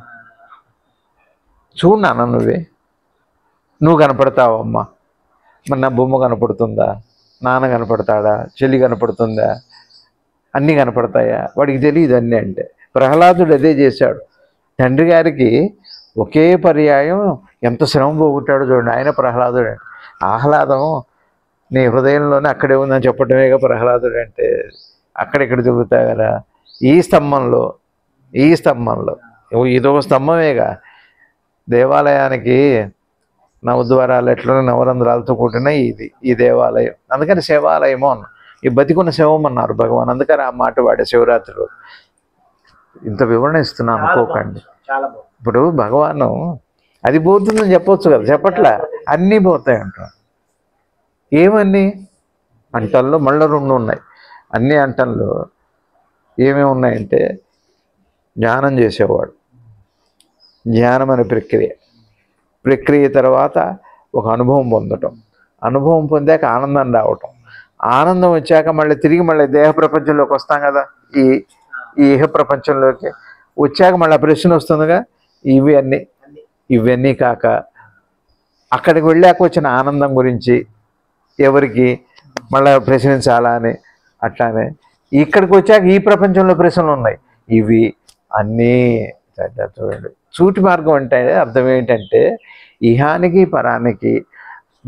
చూడు నాన్న, నువ్వు కనపడతావమ్మా, మరి నా బొమ్మ కనపడుతుందా, నాన్న కనపడతాడా, చెల్లి కనపడుతుందా, అన్నీ కనపడతాయా? వాడికి తెలియదు అన్నీ. అంటే ప్రహ్లాదుడు అదే చేశాడు. తండ్రి గారికి ఒకే పర్యాయం ఎంత శ్రమ పోగొట్టాడో చూడండి. ఆయన ప్రహ్లాదుడు. ఆహ్లాదం నీ హృదయంలోనే అక్కడే ఉందని చెప్పటమేగా ప్రహ్లాదుడు అంటే. అక్కడెక్కడ తిరుగుతా కదా, ఈ స్తంభంలో ఇదొక స్తంభమేగా. దేవాలయానికి నవద్వారాలు ఎట్లా నవరంధ్రాలతో కూడిన ఈ దేవాలయం, అందుకని శివాలయము అన్న, ఈ బతికున్న శివం అన్నారు భగవాన్, అందుకని ఆ మాట వాడే శివరాత్రిలో. ఇంత వివరణ ఇస్తున్నాను అనుకోకండి. ఇప్పుడు భగవాను అది పోతుందని చెప్పొచ్చు కదా, చెప్పట్లే, అన్నీ పోతాయి అంటారు. ఏమన్నీ అంటల్లో మళ్ళీ 2 ఉన్నాయి. అన్ని అంటల్లో ఏమేమి ఉన్నాయంటే, ధ్యానం చేసేవాడు, ధ్యానం అనే ప్రక్రియ తర్వాత ఒక అనుభవం పొందటం, అనుభవం పొందాక ఆనందం రావటం, ఆనందం వచ్చాక మళ్ళీ దేహ ప్రపంచంలోకి వస్తాం కదా, ఈ ఇహ ప్రపంచంలోకి వచ్చాక మళ్ళీ ప్రశ్న వస్తుందిగా, ఇవన్నీ కాక అక్కడికి వెళ్ళాక వచ్చిన ఆనందం గురించి ఎవరికి మళ్ళీ ప్రశ్నించాలా అని, అట్లానే ఇక్కడికి వచ్చాక ఈ ప్రపంచంలో ప్రశ్నలు ఉన్నాయి. ఇవి అన్నీ చూడండి. సూటి మార్గం అంటే అర్థం ఏంటంటే, ఇహానికి పరానికి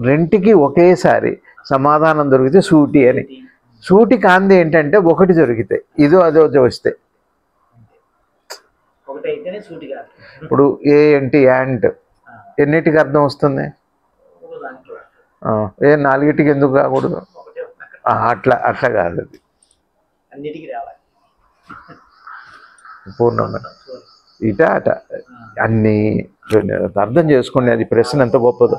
రెంటికి ఒకేసారి సమాధానం దొరికితే సూటి అని. సూటి కాంది ఏంటంటే ఒకటి దొరికితే ఇదో అదో వస్తే. ఇప్పుడు ఏ అంటే యాంట్ ఎన్నిటికి అర్థం వస్తుంది? 4టికి ఎందుకు కాకూడదు? అట్లా కాదు, అది పూర్ణంగా అట అన్నీ అర్థం చేసుకోండి. అది ప్రశ్న ఎంత గొప్పదో.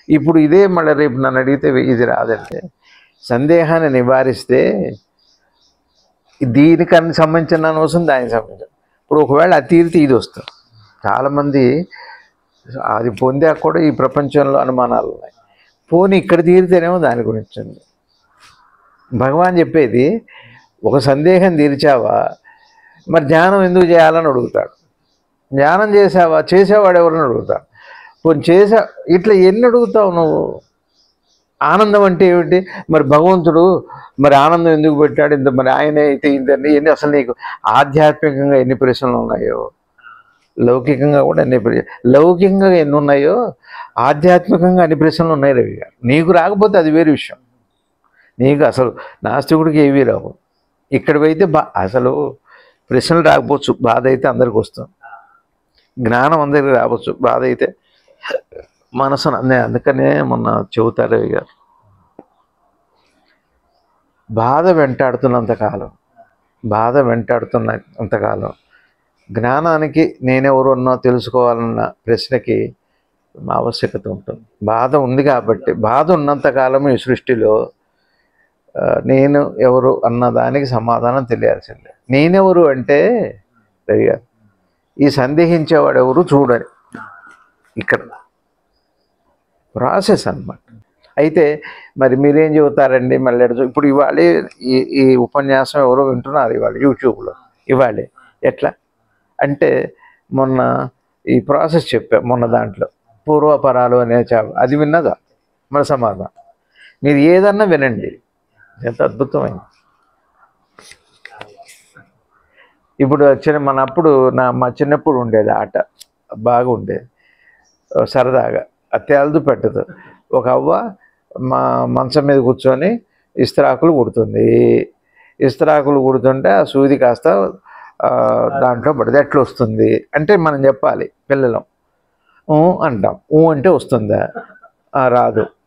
ఇప్పుడు ఇదే మళ్ళీ రేపు నన్ను అడిగితే ఇది రాదంటే, సందేహాన్ని నివారిస్తే దీనికి సంబంధించిన అవసరం, దానికి సంబంధించిన. ఇప్పుడు ఒకవేళ అది తీరితే ఇది వస్తుంది. చాలామంది అది పొందాక కూడా ఈ ప్రపంచంలో అనుమానాలు ఉన్నాయి. పోనీ ఇక్కడ తీరితేనేమో దాని గురించి ఉంది. భగవాన్ చెప్పేది, ఒక సందేహం తీర్చావా, మరి ధ్యానం ఎందుకు చేయాలని అడుగుతాడు. ధ్యానం చేసేవాడు ఎవరిని అడుగుతాడు. పోనీ ఇట్లా ఎన్ని అడుగుతావు నువ్వు? ఆనందం అంటే ఏమిటి? మరి భగవంతుడు మరి ఆనందం ఎందుకు పెట్టాడు? మరి ఆయన అయితే ఇంతని ఎన్ని, అసలు నీకు ఆధ్యాత్మికంగా ఎన్ని ప్రశ్నలు ఉన్నాయో, లౌకికంగా కూడా లౌకికంగా ఎన్ని ఉన్నాయో, ఆధ్యాత్మికంగా అన్ని ప్రశ్నలు ఉన్నాయి రవి గారు. నీకు రాకపోతే అది వేరే విషయం. నీకు అసలు నాస్తికుడికి ఏవీ రావు. ఇక్కడికైతే అసలు ప్రశ్నలు రాకపోవచ్చు, బాధ అయితే అందరికి వస్తుంది. జ్ఞానం అందరికి రావచ్చు, బాధ అయితే మనసును. అందుకనే మొన్న చెబుతారు రవి గారు, బాధ వెంటాడుతున్నంతకాలం జ్ఞానానికి నేనెవరు అన్నా తెలుసుకోవాలన్న ప్రశ్నకి ఆవశ్యకత ఉంటుంది. బాధ ఉంది కాబట్టి, బాధ ఉన్నంతకాలం ఈ సృష్టిలో నేను ఎవరు అన్నదానికి సమాధానం తెలియాల్సిందే. నేనెవరు అంటే రవి గారు, ఈ సందేహించేవాడు ఎవరు చూడని, ఇక్కడ ప్రాసెస్ అన్నమాట. అయితే మరి మీరేం చెబుతారండి మళ్ళీ? ఇప్పుడు ఇవాళ ఈ ఉపన్యాసం ఎవరో వింటున్నారు ఇవాళ యూట్యూబ్లో. ఇవాళ ఎట్లా అంటే, మొన్న ఈ ప్రాసెస్ చెప్పా, మొన్న దాంట్లో పూర్వపరాలు అనే అది విన్నదా మన సమాధానం. మీరు ఏదన్నా వినండి, ఎంత అద్భుతమైంది. ఇప్పుడు మనప్పుడు మా చిన్నప్పుడు ఉండేది ఆట, బాగుండేది, సరదాగా. తేలదు పెట్టదు. ఒక అవ్వ మా మంచం మీద కూర్చొని ఇస్త్రాకులు కుడుతుంటే ఆ సూది కాస్త దాంట్లో పడితే ఎట్లా వస్తుంది అంటే మనం చెప్పాలి పిల్లలం. అంటాం. అంటే వస్తుందా?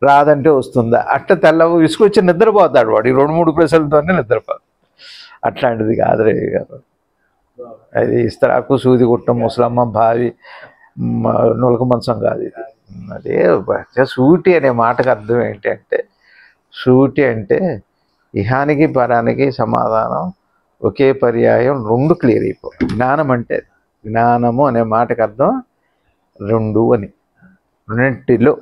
రాదంటే వస్తుందా? అట్లా విసుకొచ్చి నిద్రపోతాడు వాడు. ఈ 2-3 ప్రశ్నలతోనే నిద్రపోతాడు. అట్లాంటిది కాదు రే గారు. అది ఇస్త్రాకు, సూది కుట్టం, ముసలమ్మ, బావి, నులక మంచం కాదు ఇది. అదే సూటి అనే మాటకు అర్థం ఏంటంటే, సూటి అంటే ఇహానికి పరానికి సమాధానం ఒకే పర్యాయం రెండు క్లియర్ అయిపో. జ్ఞానం అంటే జ్ఞానము అనే మాటకు అర్థం రెండు అని, రెంటిల్లో.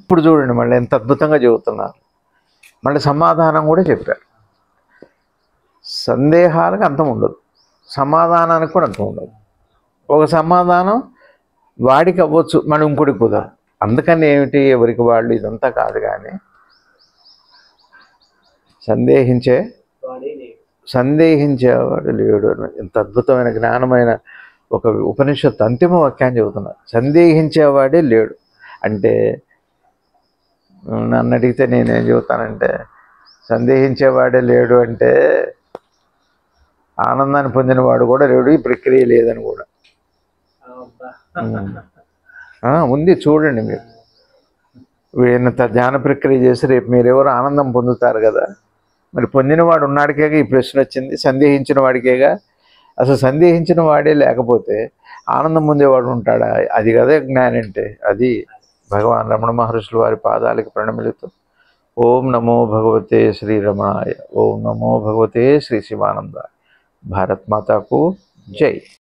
ఇప్పుడు చూడండి మళ్ళీ ఎంత అద్భుతంగా చెబుతున్నారు. మళ్ళీ సమాధానం కూడా చెప్పారు. సందేహాలకు అంతం ఉండదు, సమాధానానికి కూడా అంతం ఉండదు. ఒక సమాధానం వాడికి అవ్వచ్చు, మనం ఇంకోటికి కుదరదు. అందుకని ఏమిటి, ఎవరికి వాళ్ళు ఇదంతా కాదు. కానీ సందేహించేవాడు లేడు అని ఎంత అద్భుతమైన జ్ఞానమైన ఒక ఉపనిషత్తు అంతిమ వాక్యాన్ని చెబుతున్నారు. సందేహించేవాడే లేడు అంటే, నన్ను అడిగితే నేనేం చెబుతానంటే, సందేహించేవాడే లేడు అంటే ఆనందాన్ని పొందినవాడు కూడా లేడు, ఈ ప్రక్రియ లేదని కూడా ఉంది. చూడండి మీరు ఇంత ధ్యాన ప్రక్రియ చేసి రేపు మీరెవరు ఆనందం పొందుతారు కదా. మరి పొందినవాడు ఉన్నాడికేగా ఈ ప్రశ్న వచ్చింది, సందేహించిన వాడికేగా. అసలు సందేహించిన వాడే లేకపోతే ఆనందం పొందేవాడు ఉంటాడా? అది కదా జ్ఞానం అంటే. అది భగవాన్ రమణ మహర్షుల వారి పాదాలకు ప్రణమిలుతూ ఓం నమో భగవతే శ్రీ రమణాయ, ఓం నమో భగవతే శ్రీ శివానందాయ. భారత్ మాతాకు జై.